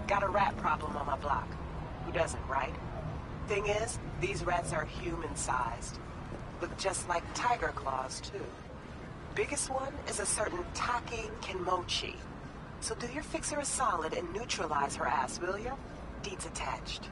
R: Got a rat problem on my block. Who doesn't, right? Thing is, these rats are human-sized. Look just like tiger claws, too. Biggest one is a certain Taki Kenmochi. So do your fixer a solid and neutralize her ass, will ya? Deeds attached.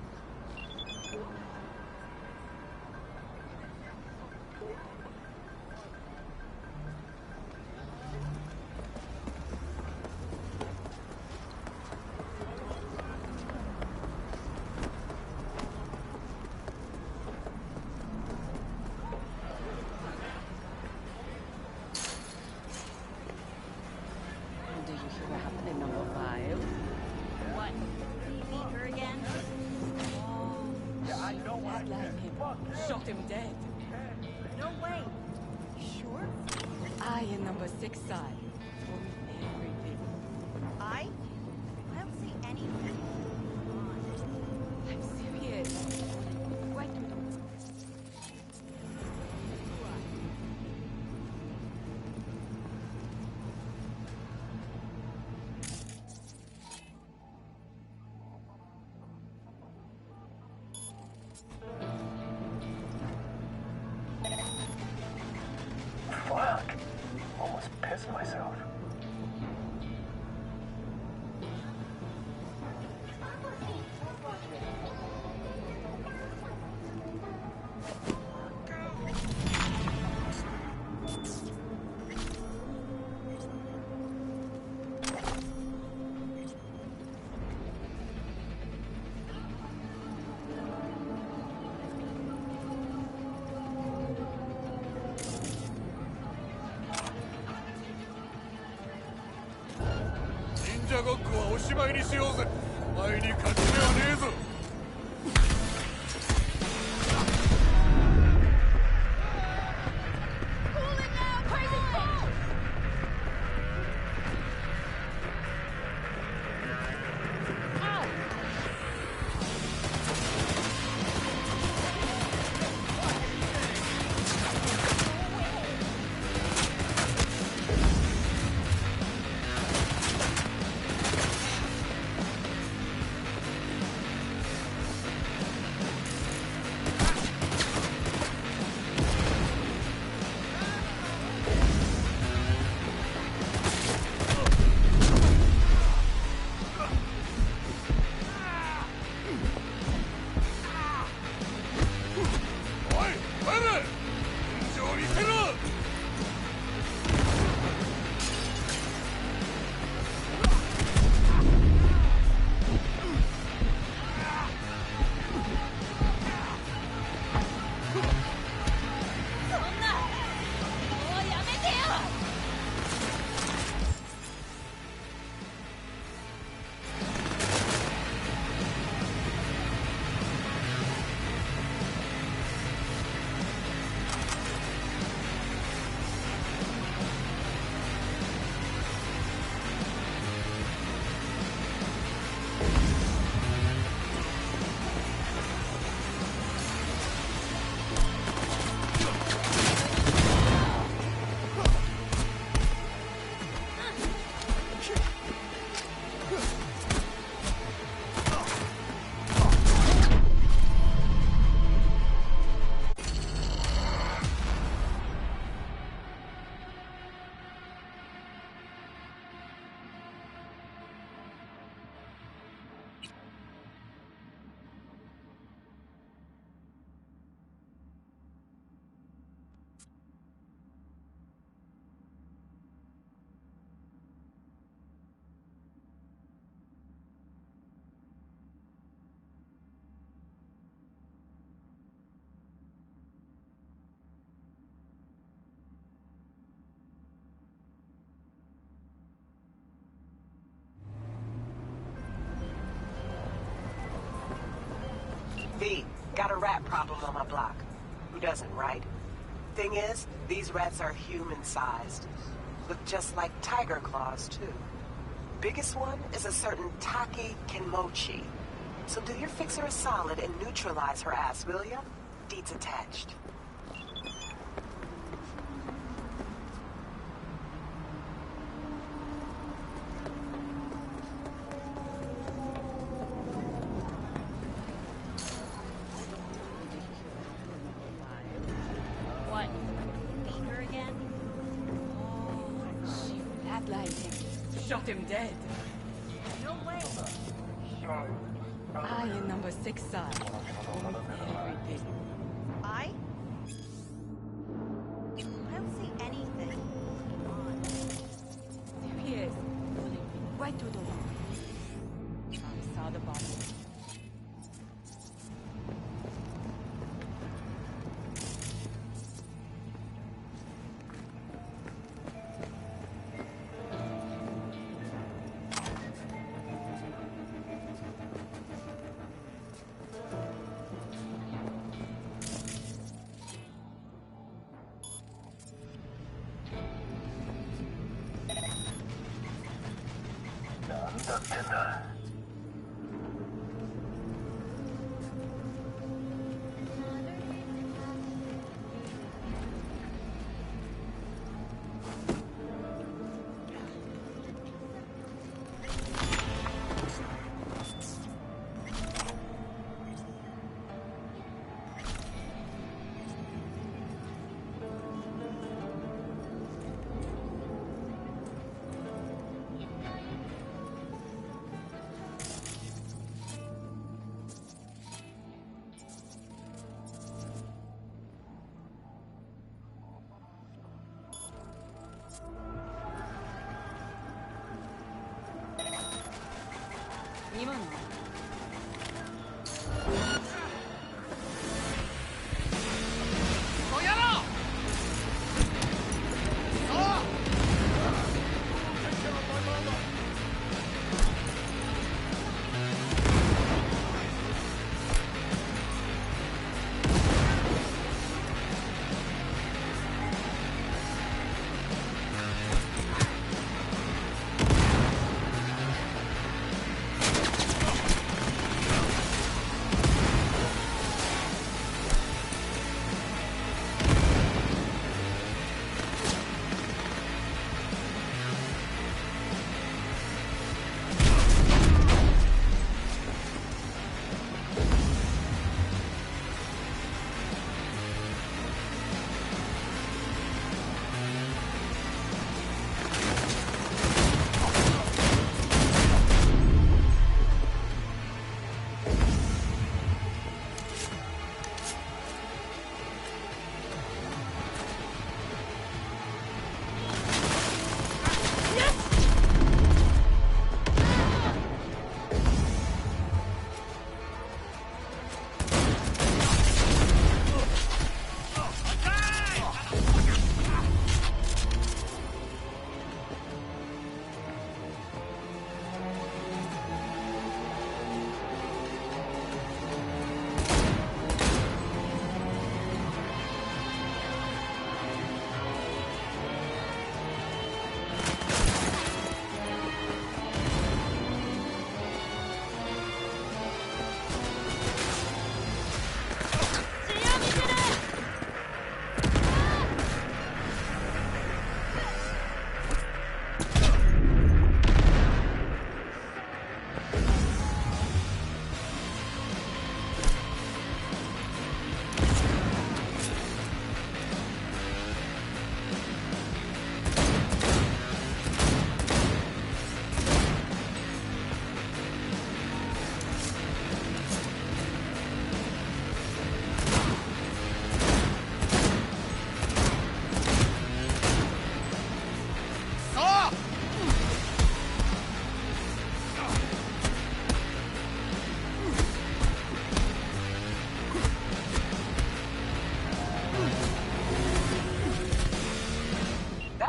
S: Shot him dead.
A: No way.
S: Sure? I in number 6 side.
E: I don't see anything.
S: I'm serious. Right to the
T: Fuck. Almost pissed myself.
P: ごっこはおしまいにしようぜ。お前に勝ち目はねえぞ。
R: V, got a rat problem on my block. Who doesn't, right? Thing is, these rats are human-sized. Look just like tiger claws, too. Biggest one is a certain Taki Kenmochi. So do your fixer a solid and neutralize her ass, will ya? Deeds attached.
E: What? Beat her again?
S: Oh, she flatlined him. Shot him dead.
E: No way.
S: I in number 6 side. Everything.
E: I don't see anything.
S: Serious. Right to the wall. I saw the bottom.
T: ってんだ。
S: 今の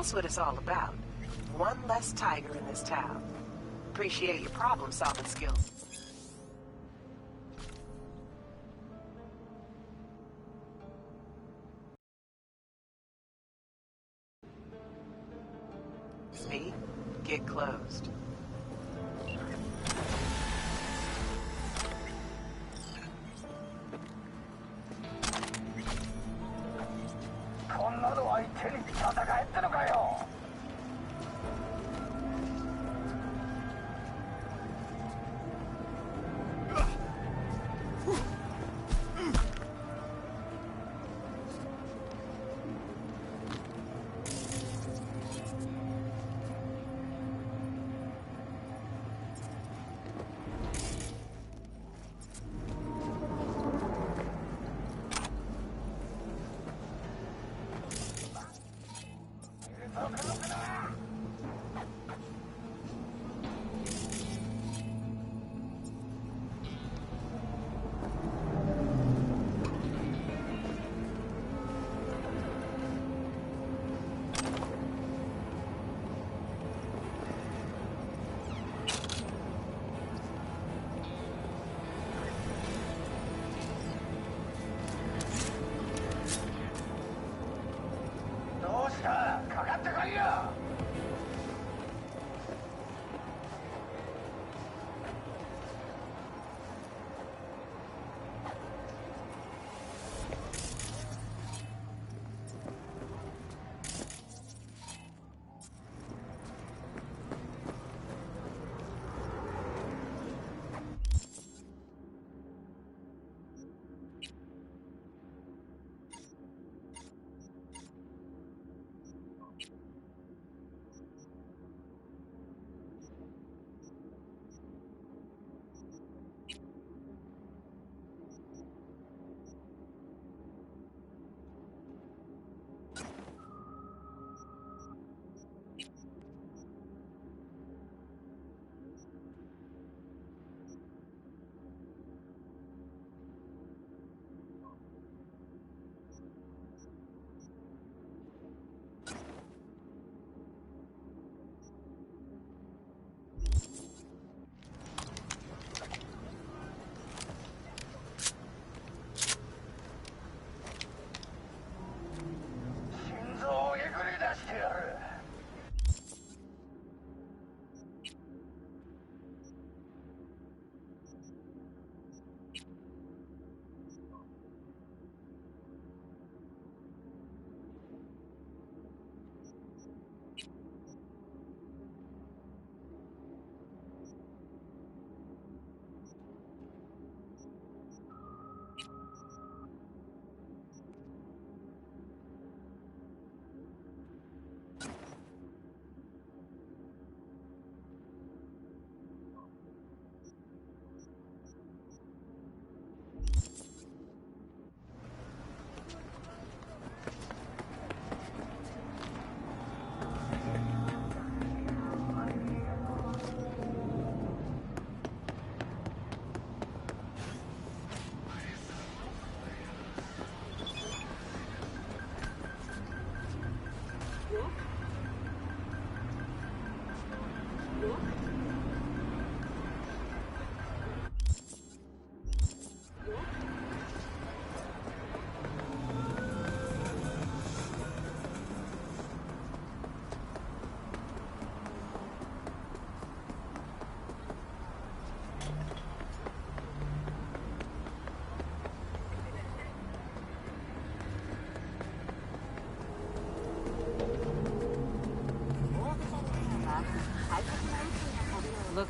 R: That's what it's all about. One less tiger in this town. Appreciate your problem-solving skills. Speed, get closed.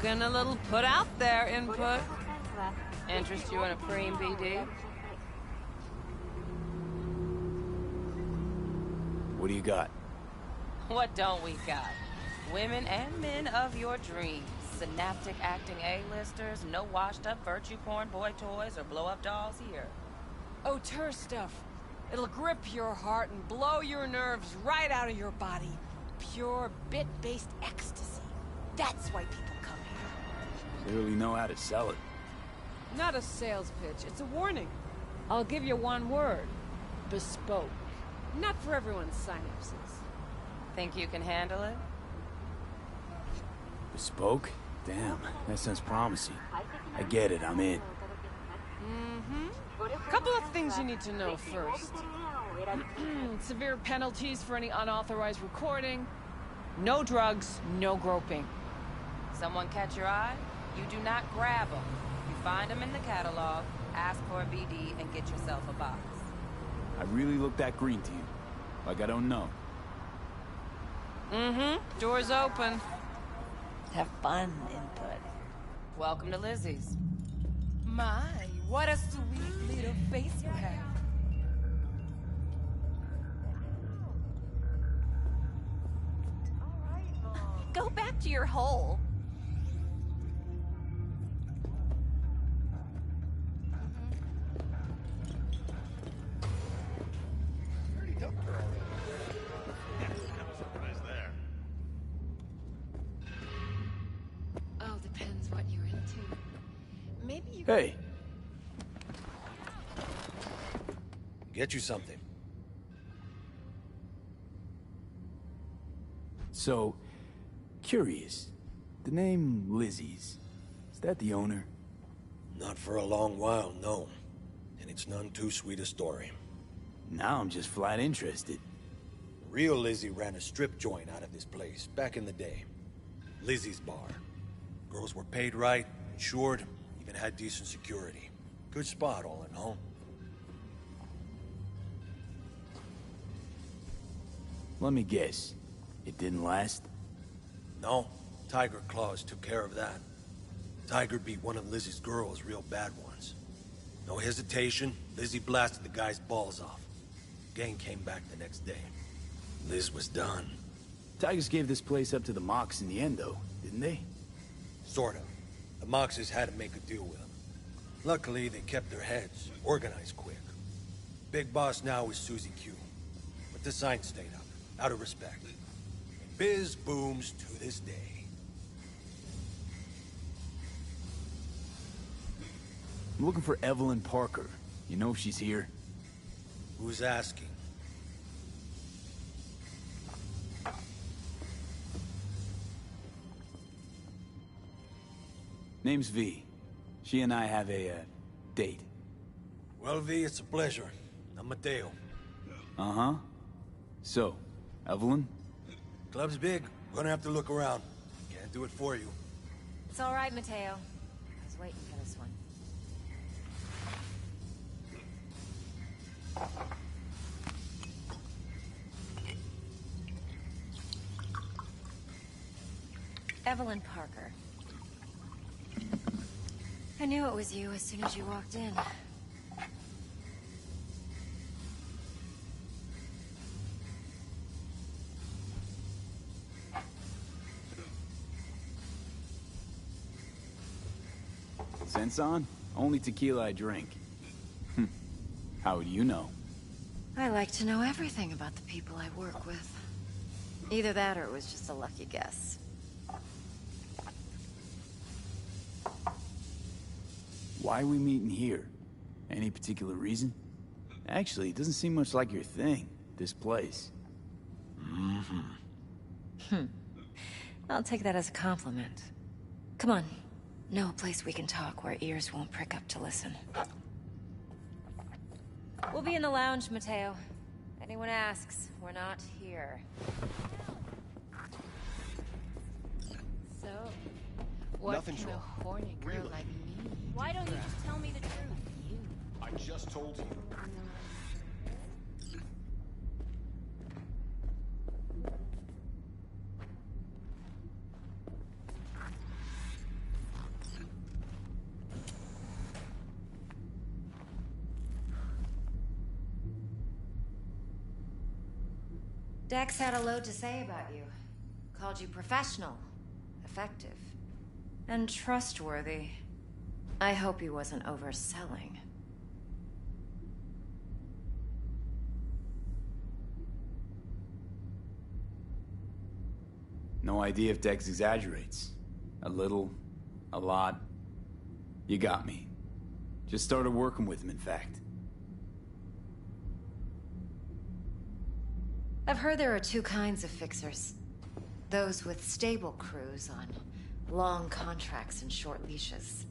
U: Looking a little put out there, input. Interest you in a preem BD?
C: What do you got?
U: What don't we got? Women and men of your dreams. Synaptic acting A-listers, no washed-up virtue porn boy toys or blow-up dolls here.
V: Auteur stuff. It'll grip your heart and blow your nerves right out of your body. Pure bit-based ecstasy. That's why people come here.
C: Clearly know how to sell it.
V: Not a sales pitch, it's a warning. I'll give you one word. Bespoke. Not for everyone's synapses.
U: Think you can handle it?
C: Bespoke? Damn, that sounds promising. I get it, I'm in.
V: Couple of things you need to know first. Severe penalties for any unauthorized recording. No drugs, no groping.
U: Someone catch your eye? You do not grab them. You find them in the catalog, ask for a BD, and get yourself a box.
C: I really look that green to you. Like I don't know.
V: Door's open.
S: Have fun, input.
U: Welcome to Lizzie's.
V: My, what a sweet little face you have.
I: Go back to your hole.
V: Oh, depends what you're into. Maybe you...
C: Hey!
B: Get you something.
C: So, curious. The name Lizzie's, is that the owner?
B: Not for a long while, no. And it's none too sweet a story.
C: Now I'm just flat interested.
B: Real Lizzie ran a strip joint out of this place, back in the day. Lizzie's Bar. Girls were paid right, insured, even had decent security. Good spot, all in all.
C: Let me guess. It didn't last?
B: No. Tiger Claws took care of that. Tiger beat one of Lizzie's girls, real bad ones. No hesitation, Lizzie blasted the guy's balls off. Gang came back the next day. Liz was done.
C: Tigers gave this place up to the Mox in the end, though, didn't they?
B: Sort of. The Moxes had to make a deal with them. Luckily, they kept their heads, organized quick. Big boss now is Susie Q. But the sign stayed up, out of respect. And biz booms to this day.
C: I'm looking for Evelyn Parker. You know if she's here?
B: Who's asking?
C: Name's V. She and I have a, date.
B: Well, V, it's a pleasure. I'm Mateo.
C: Uh-huh. So, Evelyn?
B: Club's big. Gonna have to look around. Can't do it for you.
I: It's all right, Mateo. I was waiting for this one. Evelyn Parker. I knew it was you as soon as you walked in.
C: Sense on? Only tequila I drink. How would you know?
I: I like to know everything about the people I work with. Either that or it was just a lucky guess.
C: Why are we meeting here? Any particular reason? Actually, it doesn't seem much like your thing, this place.
I: I'll take that as a compliment. Come on. Know a place we can talk where ears won't prick up to listen. We'll be in the lounge, Mateo. Anyone asks, we're not here.
V: So, what
K: Nothing
V: can
K: wrong.
V: a horny girl
K: Really?
V: like me?
I: Why don't you just tell me the truth?
K: I just told you.
I: Dex had a load to say about you. Called you professional, effective, and trustworthy. I hope he wasn't overselling.
C: No idea if Dex exaggerates. A little, a lot. You got me. Just started working with him, in fact.
I: I've heard there are two kinds of fixers. Those with stable crews on long contracts and short leashes.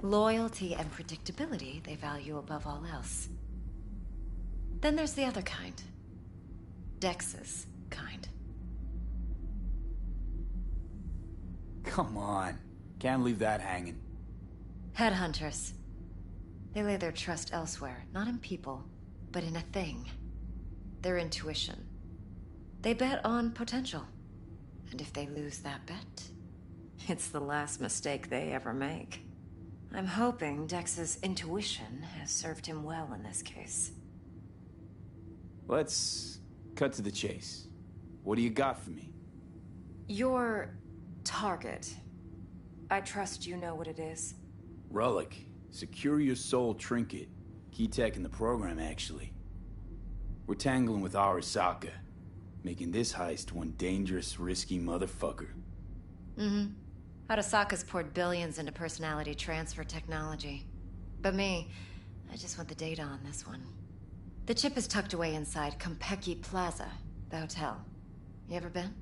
I: Loyalty and predictability they value above all else. Then there's the other kind. Dex's kind.
C: Come on. Can't leave that hanging.
I: Headhunters. They lay their trust elsewhere, not in people, but in a thing. Their intuition. They bet on potential. And if they lose that bet, it's the last mistake they ever make. I'm hoping Dex's intuition has served him well in this case.
C: Let's cut to the chase. What do you got for me?
I: Your target. I trust you know what it is.
C: Relic. Secure your soul trinket. Key tech in the program, actually. We're tangling with Arasaka, making this heist one dangerous, risky motherfucker.
I: Mm-hmm. Arasaka's poured billions into personality transfer technology. But me, I just want the data on this one. The chip is tucked away inside Konpeki Plaza, the hotel. You ever been?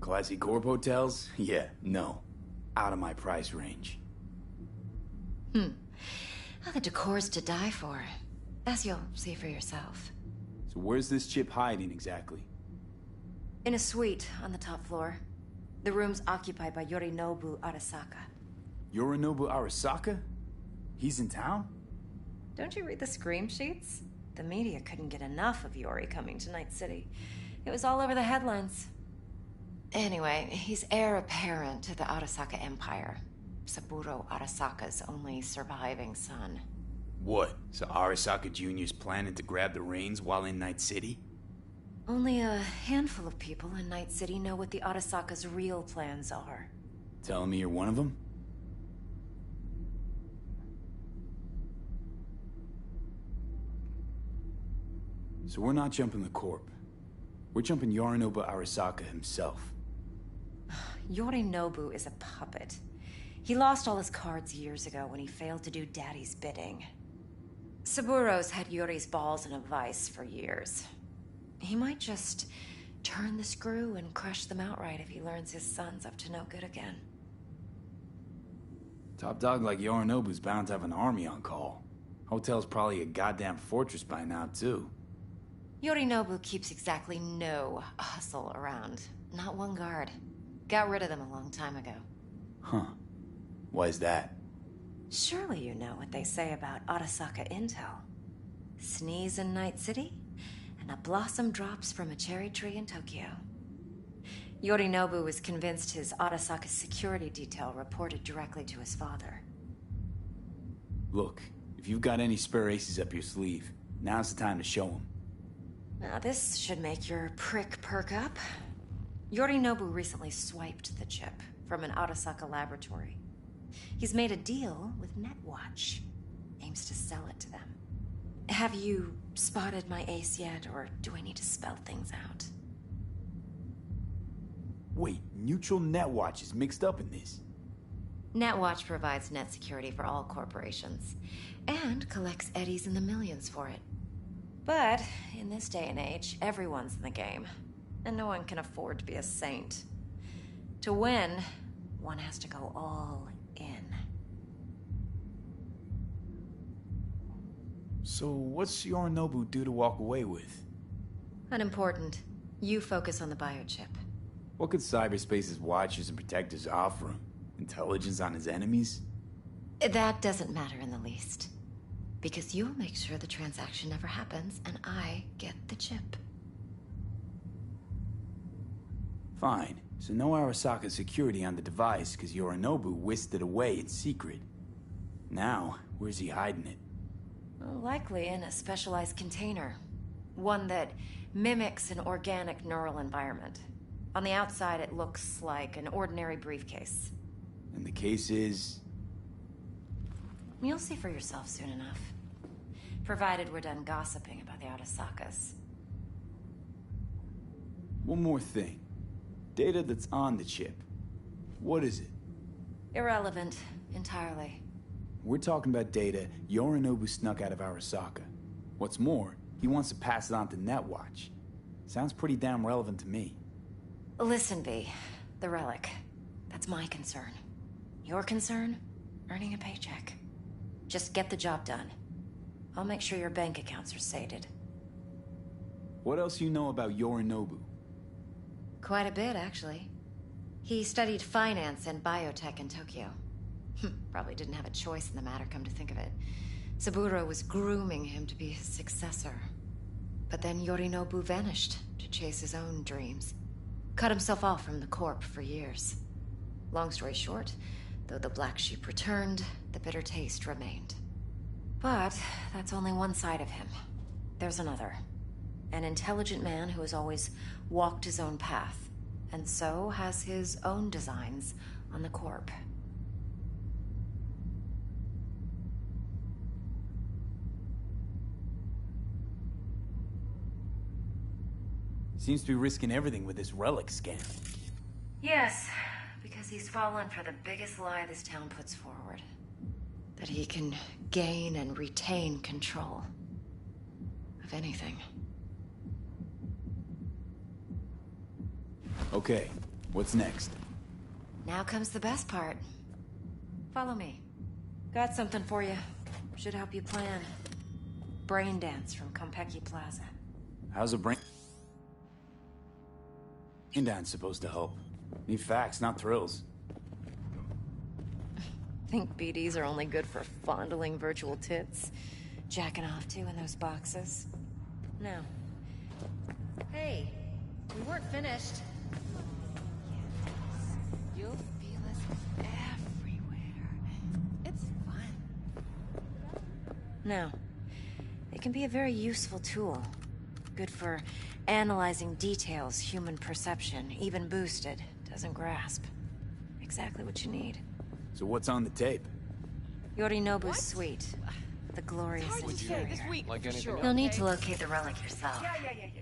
C: Classy corp hotels? Yeah, no. Out of my price range.
I: Well, the decor's to die for. As you'll see for yourself.
C: So where's this chip hiding exactly?
I: In a suite on the top floor. The room's occupied by Yorinobu Arasaka.
C: Yorinobu Arasaka? He's in town?
I: Don't you read the scream sheets? The media couldn't get enough of Yori coming to Night City. It was all over the headlines. Anyway, he's heir apparent to the Arasaka Empire. Saburo Arasaka's only surviving son.
C: What? So Arasaka Jr.'s planning to grab the reins while in Night City?
I: Only a handful of people in Night City know what the Arasaka's real plans are.
C: Telling me you're one of them? So we're not jumping the Corp. We're jumping Yorinobu Arasaka himself.
I: Yorinobu is a puppet. He lost all his cards years ago when he failed to do Daddy's bidding. Saburo's had Yori's balls in a vice for years. He might just turn the screw and crush them outright if he learns his son's up to no good again.
C: Top dog like Yorinobu's bound to have an army on call. Hotel's probably a goddamn fortress by now, too.
I: Yorinobu keeps exactly no hustle around. Not one guard. Got rid of them a long time ago.
C: Huh. Why's that?
I: Surely you know what they say about Arasaka intel. Sneeze in Night City, and a blossom drops from a cherry tree in Tokyo. Yorinobu was convinced his Arasaka security detail reported directly to his father.
C: Look, if you've got any spare aces up your sleeve, now's the time to show them.
I: Now this should make your prick perk up. Yorinobu recently swiped the chip from an Arasaka laboratory. He's made a deal with Netwatch. Aims to sell it to them. Have you spotted my ace yet, or do I need to spell things out?
C: Wait, Neutral Netwatch is mixed up in this.
I: Netwatch provides net security for all corporations, and collects eddies in the millions for it. But in this day and age, everyone's in the game, and no one can afford to be a saint. To win, one has to go all in.
C: So what's Yorinobu due to walk away with?
I: Unimportant. You focus on the biochip.
C: What could cyberspace's watchers and protectors offer him? Intelligence on his enemies?
I: That doesn't matter in the least. Because you'll make sure the transaction never happens, and I get the chip.
C: Fine. So no Arasaka security on the device, because Yorinobu whisked it away in secret. Now, where's he hiding it?
I: Oh, Likely in a specialized container. One that mimics an organic neural environment. On the outside, it looks like an ordinary briefcase.
C: And the case is...
I: You'll see for yourself soon enough. Provided we're done gossiping about the Arasakas.
C: One more thing. Data that's on the chip. What is it?
I: Irrelevant, entirely.
C: We're talking about data Yorinobu snuck out of Arasaka. What's more, he wants to pass it on to Netwatch. Sounds pretty damn relevant to me.
I: Listen, V. The relic. That's my concern. Your concern? Earning a paycheck. Just get the job done. I'll make sure your bank accounts are sated.
C: What else you know about Yorinobu?
I: Quite a bit, actually. He studied finance and biotech in Tokyo. Probably didn't have a choice in the matter, come to think of it. Saburo was grooming him to be his successor. But then Yorinobu vanished to chase his own dreams. Cut himself off from the Corp for years. Long story short, though the black sheep returned, the bitter taste remained. But that's only one side of him. There's another. An intelligent man who has always walked his own path, and so has his own designs on the Corp.
C: Seems to be risking everything with this relic scam.
I: Yes, because he's fallen for the biggest lie this town puts forward. That he can gain and retain control of anything.
C: Okay, what's next?
I: Now comes the best part. Follow me. Got something for you. Should help you plan. Brain dance from Konpeki Plaza.
C: How's a brain dance supposed to help? Need facts, not thrills.
I: Think BDs are only good for fondling virtual tits? Jacking off to in those boxes? No. Hey, we weren't finished. You'll feel us everywhere. It's fun. No. It can be a very useful tool. Good for analyzing details human perception, even boosted, doesn't grasp. Exactly what you need.
C: So what's on the tape?
I: Yorinobu's suite. The glorious interior.
K: Like anything else?
I: You'll need to locate the relic yourself.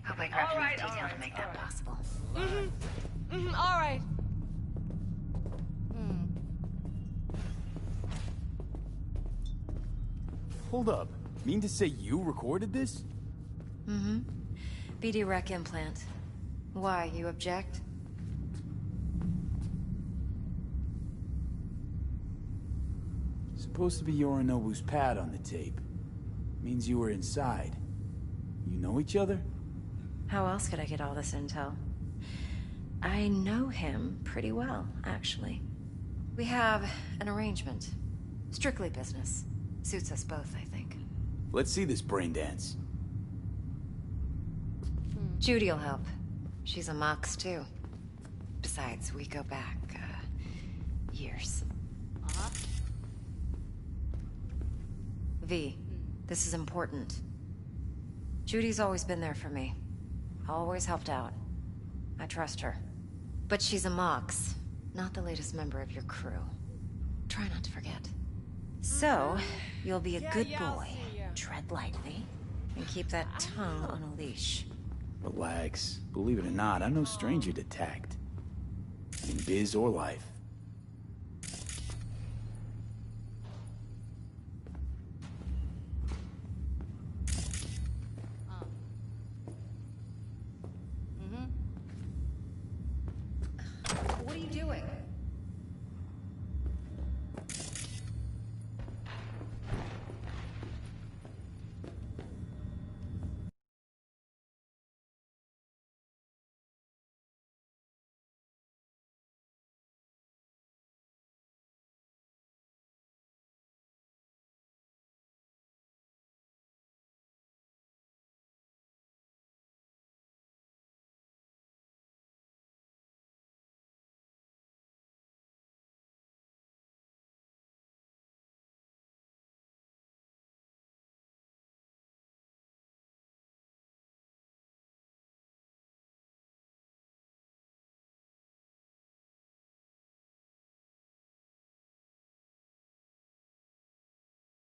I: Hope I grabbed enough detail to make that possible.
V: All right.
C: Hold up. Mean to say you recorded this?
I: Mm-hmm. BD rec implant. Why, you object?
C: Supposed to be Yorinobu's pad on the tape. Means you were inside. You know each other?
I: How else could I get all this intel? I know him pretty well, actually. We have an arrangement. Strictly business. Suits us both, I think.
C: Let's see this brain dance.
I: Judy'll help. She's a Mox, too. Besides, we go back, years. V, this is important. Judy's always been there for me. Always helped out. I trust her. But she's a Mox, not the latest member of your crew. Try not to forget. So, you'll be a good boy. Tread lightly, and keep that tongue on a leash.
C: Relax. Believe it or not, I'm no stranger to tact. In biz or life.